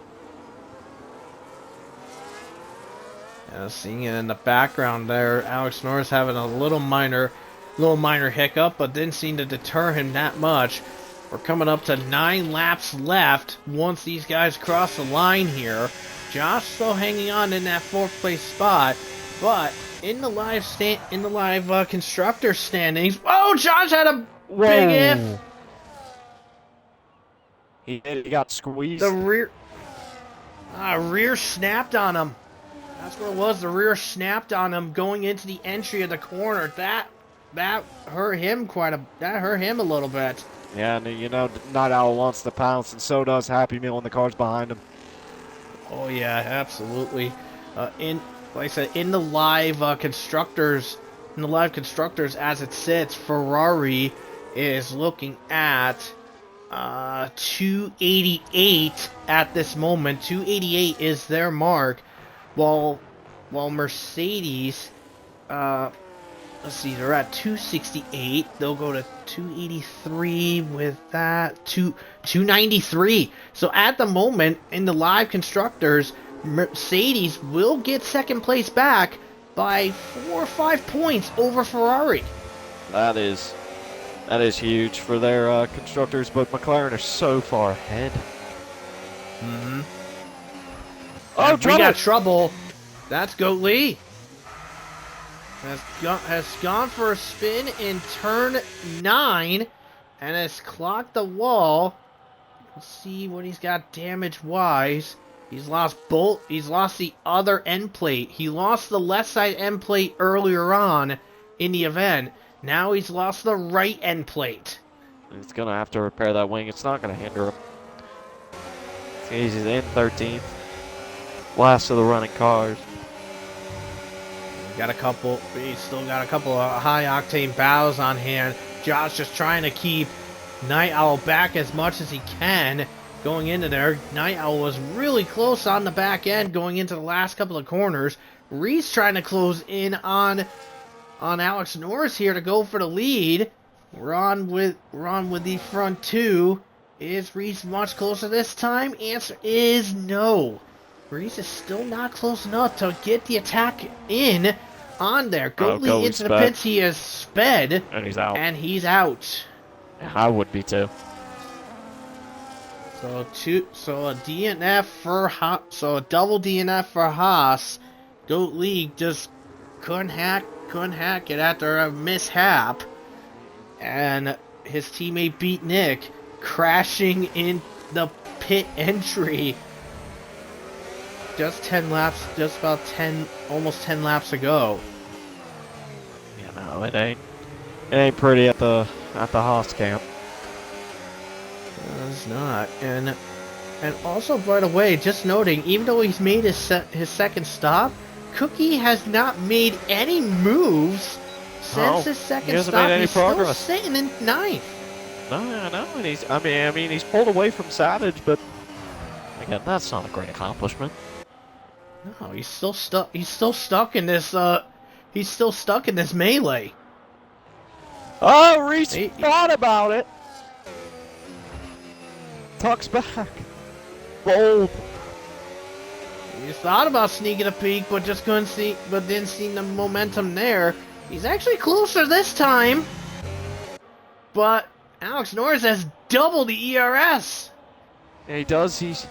A: Seeing it in the background there, Alex Norris having a little minor hiccup, but didn't seem to deter him that much. We're coming up to 9 laps left once these guys cross the line here. Josh still hanging on in that 4th place spot, but in the live constructor standings, oh, Josh had a big if.
B: He got squeezed.
A: The rear snapped on him. That's what it was. The rear snapped on him going into the entry of the corner. That hurt him that hurt him a little bit.
B: Yeah, and you know, Night Owl wants to pounce, and so does Happy Meal and the cars behind him.
A: Oh yeah, absolutely. Like I said, in the live constructors, as it sits, Ferrari is looking at 288 at this moment. 288 is their mark. While Mercedes, let's see, they're at 268. They'll go to 283 with that, 293. So at the moment, in the live constructors, Mercedes will get second place back by 4 or 5 points over Ferrari.
B: That is huge for their constructors, but McLaren are so far ahead.
A: Mm-hmm.
B: Oh,
A: we got trouble. That's Goat Lee. Has gone for a spin in turn 9 and has clocked the wall. Let's see what he's got damage wise. He's lost the other end plate. He lost the left side end plate earlier on in the event. Now he's lost the right end plate.
B: He's gonna have to repair that wing. It's not gonna hinder him. He's in 13th. Last of the running cars.
A: He's still got a couple of high octane battles on hand. Josh just trying to keep Night Owl back as much as he can going into there. Night Owl was really close on the back end going into the last couple of corners. Reese trying to close in on Alex Norris here to go for the lead. We're on with the front two. Is Reese much closer this time? Answer is no. Reese is still not close enough to get the attack in on there. Goatley into the pits. He is sped.
B: And he's out.
A: Yeah,
B: I would be too.
A: So a DNF for a double DNF for Haas. Goatley just couldn't hack it after a mishap. And his teammate beat Nick, crashing in the pit entry. just 10 laps, just about 10, almost 10 laps to go.
B: Yeah, no, it ain't. It ain't pretty at the Haas camp.
A: It's not. And also, by the way, just noting, even though he's made his second stop, Cookie has not made any moves since his second
B: hasn't
A: stop.
B: made any
A: He's
B: progress.
A: still sitting in ninth.
B: No, and I mean, he's pulled away from Savage, but again, that's not a great accomplishment.
A: No, he's still stuck. He's still stuck in this. He's still stuck in this melee.
B: Oh, Reese thought about it. Tucks back. Bold.
A: He thought about sneaking a peek, but just couldn't see. But didn't see the momentum there. He's actually closer this time. But Alex Norris has double the ERS.
B: Yeah, he does.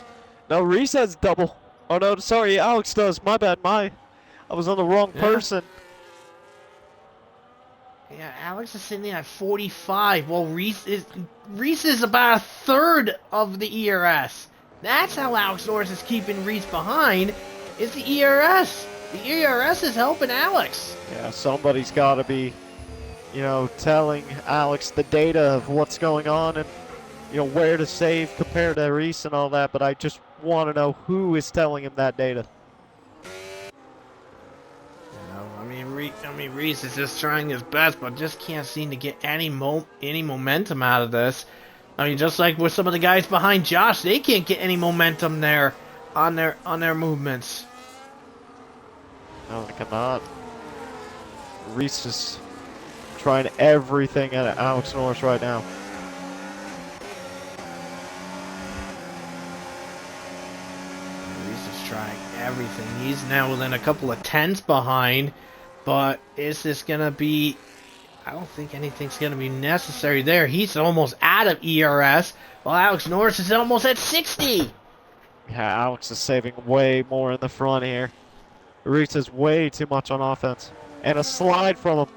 B: No, Reese has double. Oh no, sorry, Alex does. My bad. I was on the wrong person.
A: Yeah, Alex is sitting at 45, while Reese is about a third of the ERS. That's how Alex Norris is keeping Reese behind, is the ERS. The ERS is helping Alex.
B: Yeah, somebody's got to be, telling Alex the data of what's going on and, where to save compared to Reese and all that, but I just want to know who is telling him that data.
A: Reese is just trying his best, but just can't seem to get any momentum out of this. I mean, just like with some of the guys behind Josh, they can't get any momentum there on their movements.
B: No, they cannot. Reese is trying everything at Alex Norris right now.
A: Reese is trying everything. He's now within a couple of tenths behind. But is this going to be... I don't think anything's going to be necessary there. He's almost out of ERS, while Alex Norris is almost at 60.
B: Yeah, Alex is saving way more in the front here. Reese is way too much on offense. And a slide from him.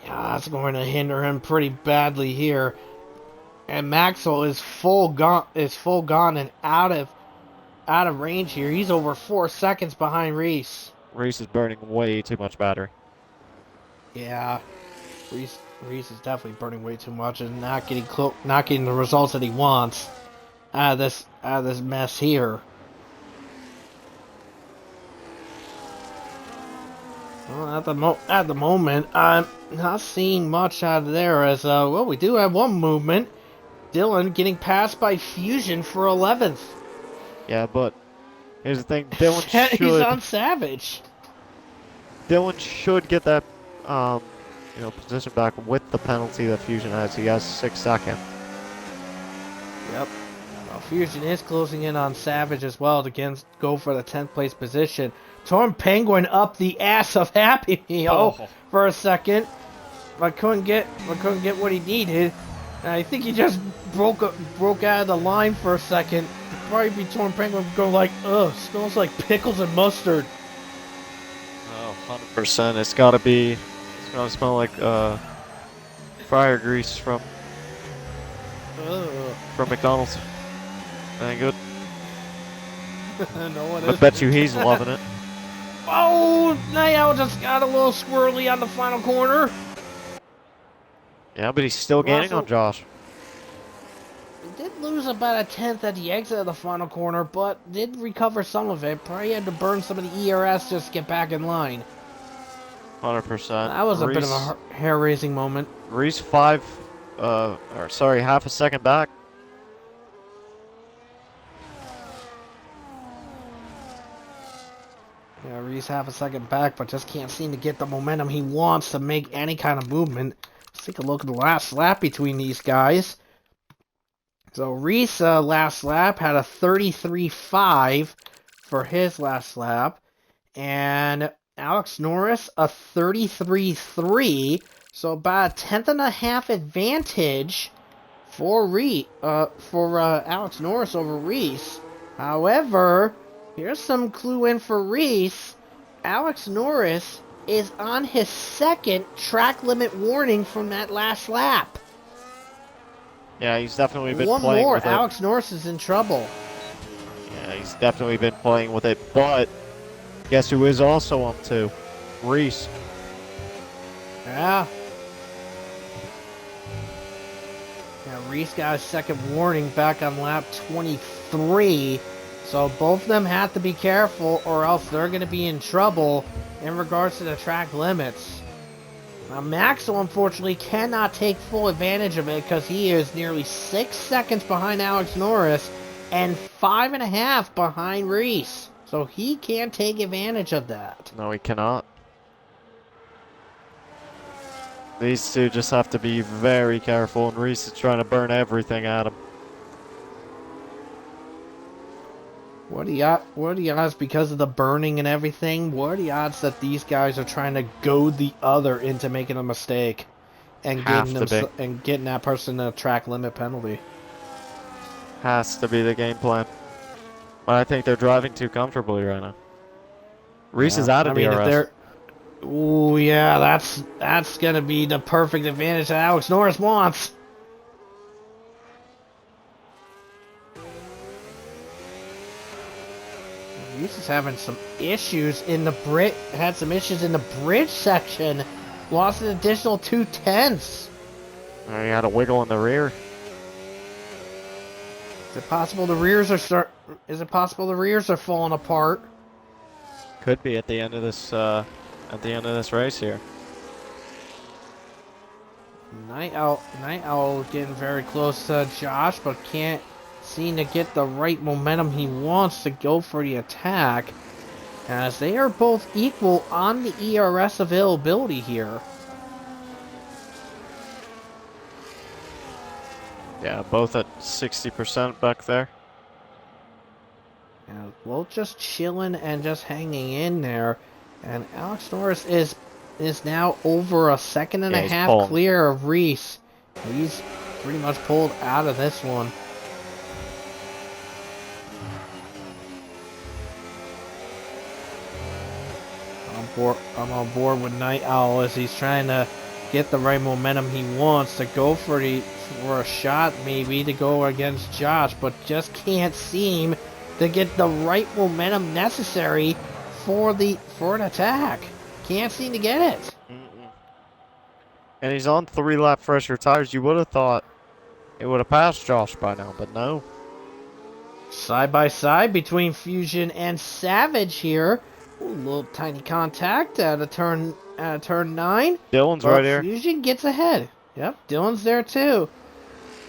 A: Yeah, that's going to hinder him pretty badly here. And Maxwell is full gone and out of range here. He's over 4 seconds behind Reese.
B: Reese is burning way too much battery.
A: Yeah, Reese is definitely burning way too much and not getting the results that he wants out of this mess here. Well, at the moment, I'm not seeing much out of there. As well, we do have one movement. Dylan getting passed by Fusion for 11th.
B: Yeah, but here's the thing, Dylan should...
A: He's on Savage.
B: Dylan should get that, position back with the penalty that Fusion has. He has 6 seconds.
A: Yep. Well, Fusion is closing in on Savage as well to go for the 10th place position. Torn Penguin up the ass of Happy Meal for a second, but couldn't get what he needed. And I think he just broke out of the line for a second. Probably be Torn Penguin go like, ugh, smells like pickles and mustard.
B: Oh, 100%. It's gotta smell like fryer grease from McDonald's. That ain't good.
A: No one
B: I bet you he's loving it.
A: Oh, Niall just got a little squirrely on the final corner.
B: Yeah, but he's still gaining on Josh.
A: He did lose about a tenth at the exit of the final corner, but did recover some of it. Probably had to burn some of the ERS just to get back in line.
B: 100%.
A: That was a bit of a hair-raising moment.
B: Reese half a second back.
A: Yeah, Reese half a second back, but just can't seem to get the momentum he wants to make any kind of movement. Let's take a look at the last lap between these guys. So Reese last lap had a 33.5 for his last lap, and Alex Norris a 33.3. So about a tenth and a half advantage for Alex Norris over Reese. However, here's some clue in for Reese. Alex Norris is on his second track limit warning from that last lap.
B: Yeah, he's definitely been
A: One
B: playing
A: more,
B: with
A: Alex Norris is in trouble.
B: Yeah, Yeah, he's definitely been playing with it, but guess who is also on 2? Reese.
A: Yeah. Yeah, Reese got a second warning back on lap 23. So both of them have to be careful or else they're going to be in trouble in regards to the track limits. Now, Maxwell, unfortunately, cannot take full advantage of it because he is nearly 6 seconds behind Alex Norris and 5.5 behind Reese. So he can't take advantage of that.
B: No, he cannot. These two just have to be very careful, and Reese is trying to burn everything at him.
A: What are the odds because of the burning and everything? What are the odds that these guys are trying to goad the other into making a mistake and
B: Have to be.
A: getting that person a track limit penalty?
B: Has to be the game plan. But I think they're driving too comfortably right now. Reese is out of DRS.
A: If they're, ooh, yeah, that's gonna be the perfect advantage that Alex Norris wants. Reese is having some issues in the had some issues in the bridge section. Lost an additional 0.2.
B: He had a wiggle in the rear.
A: Is it possible the rears are falling apart?
B: Could be at the end of this race here.
A: Night Owl getting very close to Josh, but can't seem to get the right momentum he wants to go for the attack, as they are both equal on the ERS availability here.
B: Yeah, both at 60% back there.
A: Yeah, both just chilling and just hanging in there, and Alex Norris is now over a second and a half clear of Reese. He's pretty much pulled out of this one. I'm on board with Night Owl as he's trying to get the right momentum he wants to go for a shot, maybe to go against Josh, but just can't seem to get the right momentum necessary for an attack. Can't seem to get it.
B: And he's on 3-lap fresher tires. You would have thought it would have passed Josh by now, but no.
A: Side by side between Fusion and Savage here. Ooh, little tiny contact at a turn 9.
B: Dylan's right here.
A: Fusion gets ahead. Yep, Dylan's there too.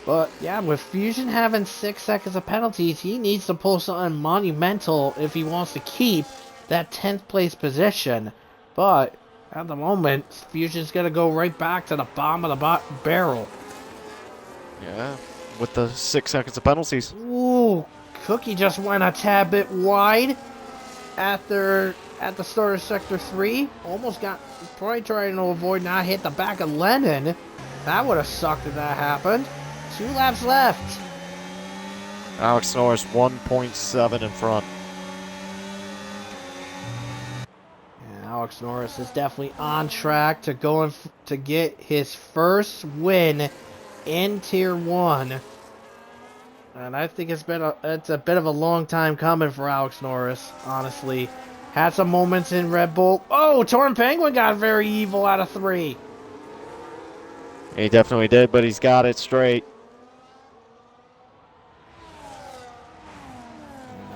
A: But yeah, with Fusion having 6 seconds of penalties, he needs to pull something monumental if he wants to keep that 10th place position. But at the moment, Fusion's gonna go right back to the bottom of the barrel.
B: Yeah, with the 6 seconds of penalties.
A: Ooh, Cookie just went a tad bit wide at the start of Sector 3. Almost probably trying to avoid not hit the back of Lennon. That would have sucked if that happened. 2 laps left.
B: Alex Norris 1.7 in front.
A: And Alex Norris is definitely on track to get his first win in Tier 1. And I think it's a bit of a long time coming for Alex Norris, honestly. Had some moments in Red Bull. Oh, Torn Penguin got very evil out of 3.
B: He definitely did, but he's got it straight.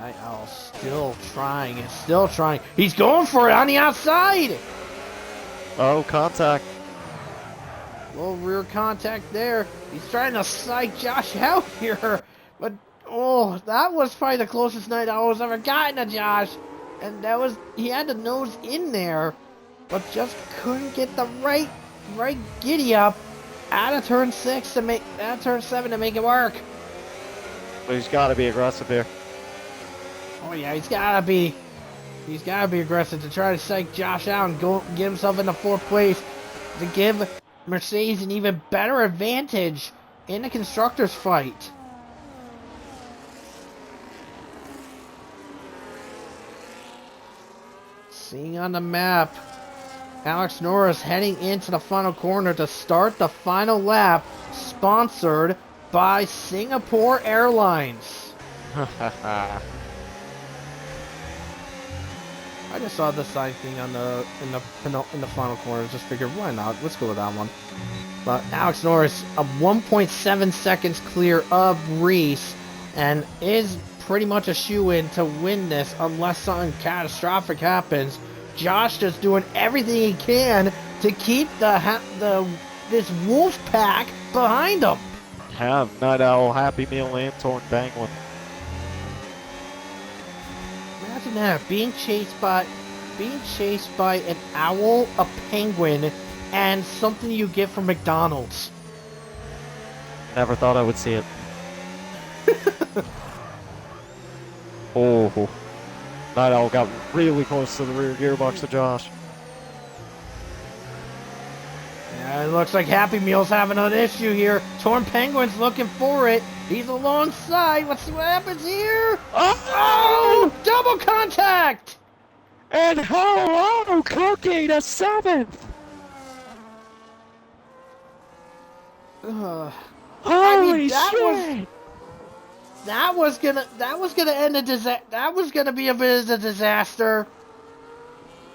A: Night Owl still trying. He's going for it on the outside.
B: Oh, contact.
A: Little rear contact there. He's trying to psych Josh out here. But, oh, that was probably the closest Night Owl's ever gotten to Josh. And he had the nose in there, but just couldn't get the right giddy up out of turn 7 to make it work.
B: But he's got to be aggressive here.
A: Oh yeah, he's gotta be aggressive to try to psych Josh out and get himself into 4th place to give Mercedes an even better advantage in the constructors fight. Seeing on the map, Alex Norris heading into the final corner to start the final lap, sponsored by Singapore Airlines. I just saw the side thing on in the final corner. Just figured, why not? Let's go with that one. But Alex Norris, 1.7 seconds clear of Reese, and is pretty much a shoe-in to win this unless something catastrophic happens. Josh just doing everything he can to keep this wolf pack behind him.
B: Have Night Owl, Happy Meal, and Torn Penguin.
A: Imagine that, being chased by an owl, a penguin, and something you get from McDonald's.
B: Never thought I would see it. Oh, Night Owl got really close to the rear gearbox of Josh.
A: Yeah, it looks like Happy Meal's having an issue here. Torn Penguin's looking for it. He's alongside. Let's see what happens here. Oh! Double contact!
B: And hello, Cookie, the 7th! Holy shit!
A: That was gonna end a disaster. That was gonna be a bit of a disaster.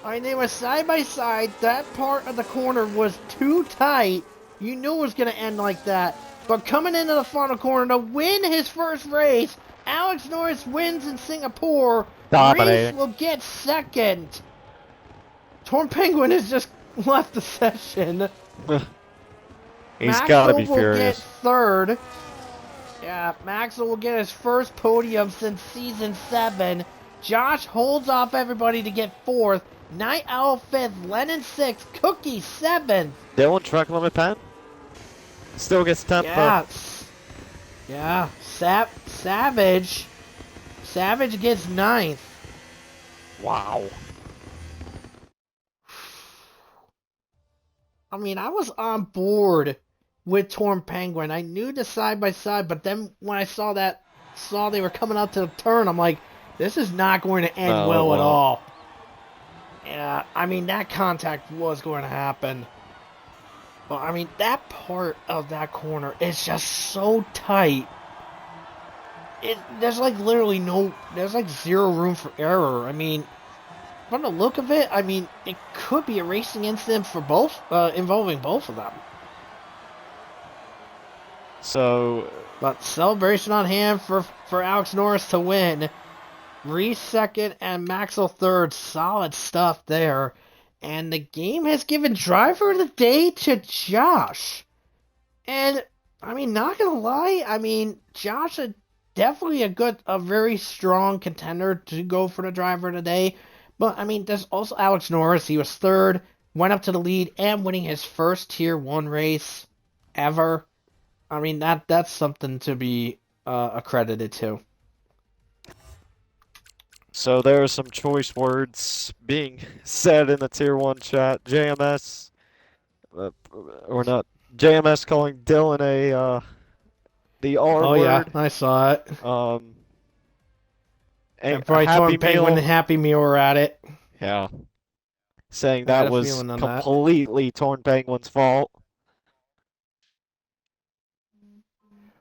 A: I mean, they were side by side. That part of the corner was too tight. You knew it was gonna end like that. But coming into the final corner to win his first race, Alex Norris wins in Singapore.
B: Dominating.
A: Reese will get second. Torn Penguin has just left the session.
B: He's gotta be
A: will
B: furious.
A: Get third. Yeah, Maxwell will get his first podium since season 7. Josh holds off everybody to get 4th. Night Owl 5th. Lennon 6th. Cookie 7th.
B: Dylan track limit pen. Still gets 10th.
A: Yeah. Yeah. Savage. Savage gets 9th.
B: Wow.
A: I mean, I was on board with Torn Penguin. I knew the side by side, but then when I saw they were coming up to the turn, I'm like, this is not going to end well at all. Yeah, I mean, that contact was going to happen. But, I mean, that part of that corner is just so tight. There's like there's like zero room for error. I mean, from the look of it, I mean, it could be a racing incident for both, involving both of them.
B: So,
A: but celebration on hand for Alex Norris to win. Reese second and Maxwell third. Solid stuff there. And the game has given driver of the day to Josh. And, I mean, not gonna lie, I mean, Josh is definitely a very strong contender to go for the driver of the day. But, I mean, there's also Alex Norris. He was third, went up to the lead, and winning his first Tier 1 race ever. I mean, that's something to be accredited to.
B: So there are some choice words being said in the Tier 1 chat. JMS, or not, JMS calling Dylan the R word.
A: Oh yeah, I saw it.
B: And
A: probably
B: Happy
A: Penguin
B: Meal.
A: and Happy Meal were at it.
B: Yeah. Saying that was completely Torn Penguin's fault.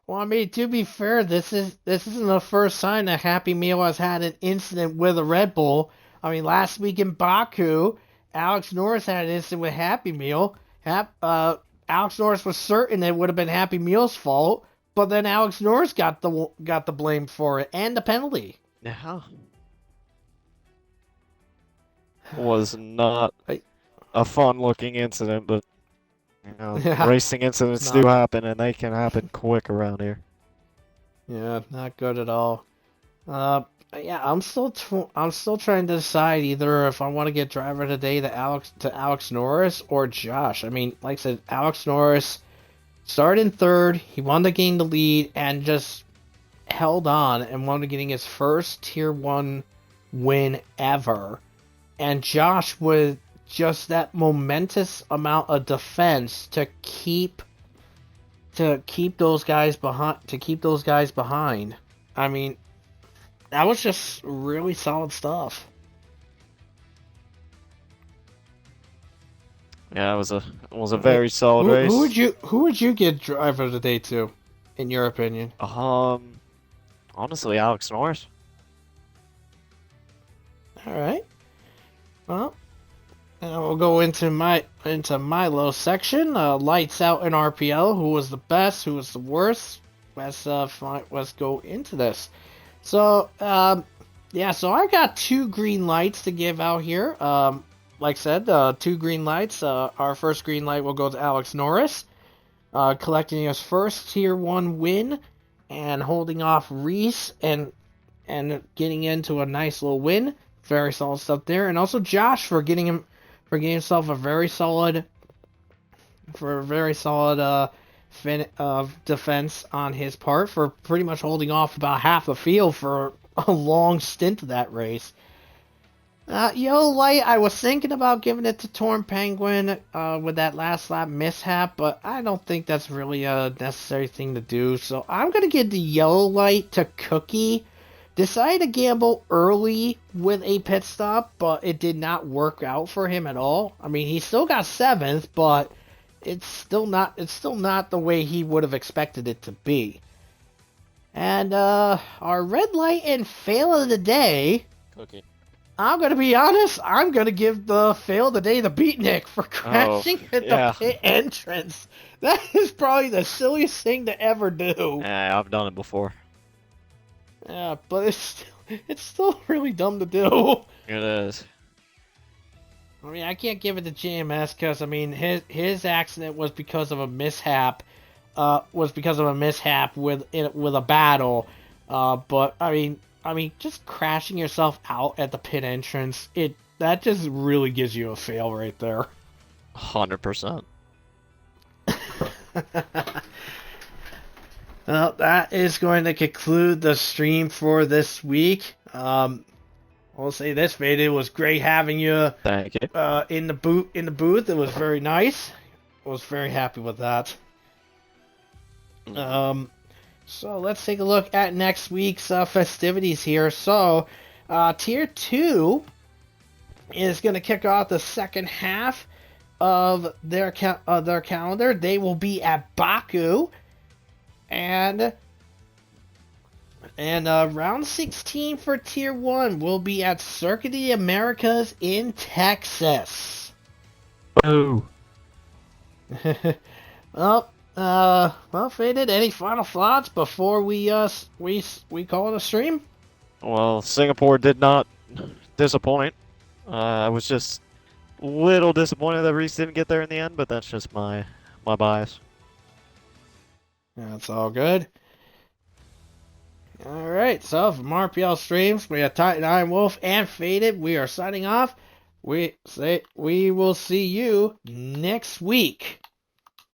A: Well, I mean, to be fair, this isn't the first time that Happy Meal has had an incident with a Red Bull. I mean, last week in Baku, Alex Norris had an incident with Happy Meal. Alex Norris was certain it would have been Happy Meal's fault, but then Alex Norris got the blame for it and the penalty.
B: Yeah. Was not a fun-looking incident, but you know, racing incidents do happen, and they can happen quick around here.
A: Yeah, not good at all. Yeah, I'm still trying to decide either if I want to get driver of the day to Alex Norris or Josh. I mean, like I said, Alex Norris started in third. He wanted to gain the lead and just held on and wanted getting his first Tier 1 win ever. And Josh with just that momentous amount of defense to keep those guys behind. I mean, that was just really solid stuff.
B: Yeah, it was a very solid race.
A: Who would you get driver of the day to, in your opinion?
B: Honestly, Alex Norris.
A: All right. we'll go into my little section. Lights out in RPL. Who was the best? Who was the worst? Let's go into this. So yeah, so I got 2 green lights to give out here. Like I said, 2 green lights. Our first green light will go to Alex Norris, collecting his first Tier 1 win and holding off Reese and getting into a nice little win. Very solid stuff there. And also Josh for getting himself a very solid defense on his part, for pretty much holding off about half the field for a long stint of that race. Yellow light, I was thinking about giving it to Torn Penguin with that last lap mishap, but I don't think that's really a necessary thing to do. So I'm going to give the yellow light to Cookie. Decided to gamble early with a pit stop, but it did not work out for him at all. I mean, he still got 7th, but it's still not the way he would have expected it to be. And our red light and fail of the day,
B: Cookie.
A: I'm going to be honest, I'm going to give the fail of the day to Beatnik for crashing at the pit entrance. That is probably the silliest thing to ever do.
B: Yeah, I've done it before.
A: Yeah, but it's still really dumb to do.
B: It is.
A: I mean, I can't give it to GMS because, I mean, his accident was because of a mishap. With a battle. But I mean, just crashing yourself out at the pit entrance, that just really gives you a fail right there.
B: 100%.
A: Well, that is going to conclude the stream for this week. I'll say this, Fade. It was great having you.
B: Thank you.
A: In the booth. It was very nice. I was very happy with that. So let's take a look at next week's festivities here. So, Tier 2 is going to kick off the second half of their calendar. They will be at Baku, and round 16 for Tier 1 will be at Circuit of the Americas in Texas.
B: Oh.
A: Well, Faded, any final thoughts before we call it a stream?
B: Well, Singapore did not disappoint. I was just a little disappointed that Reese didn't get there in the end, but that's just my bias.
A: That's all good. Alright, so from RPL Streams, we have Titan, Ironwolf, and Faded. We are signing off. We will see you next week.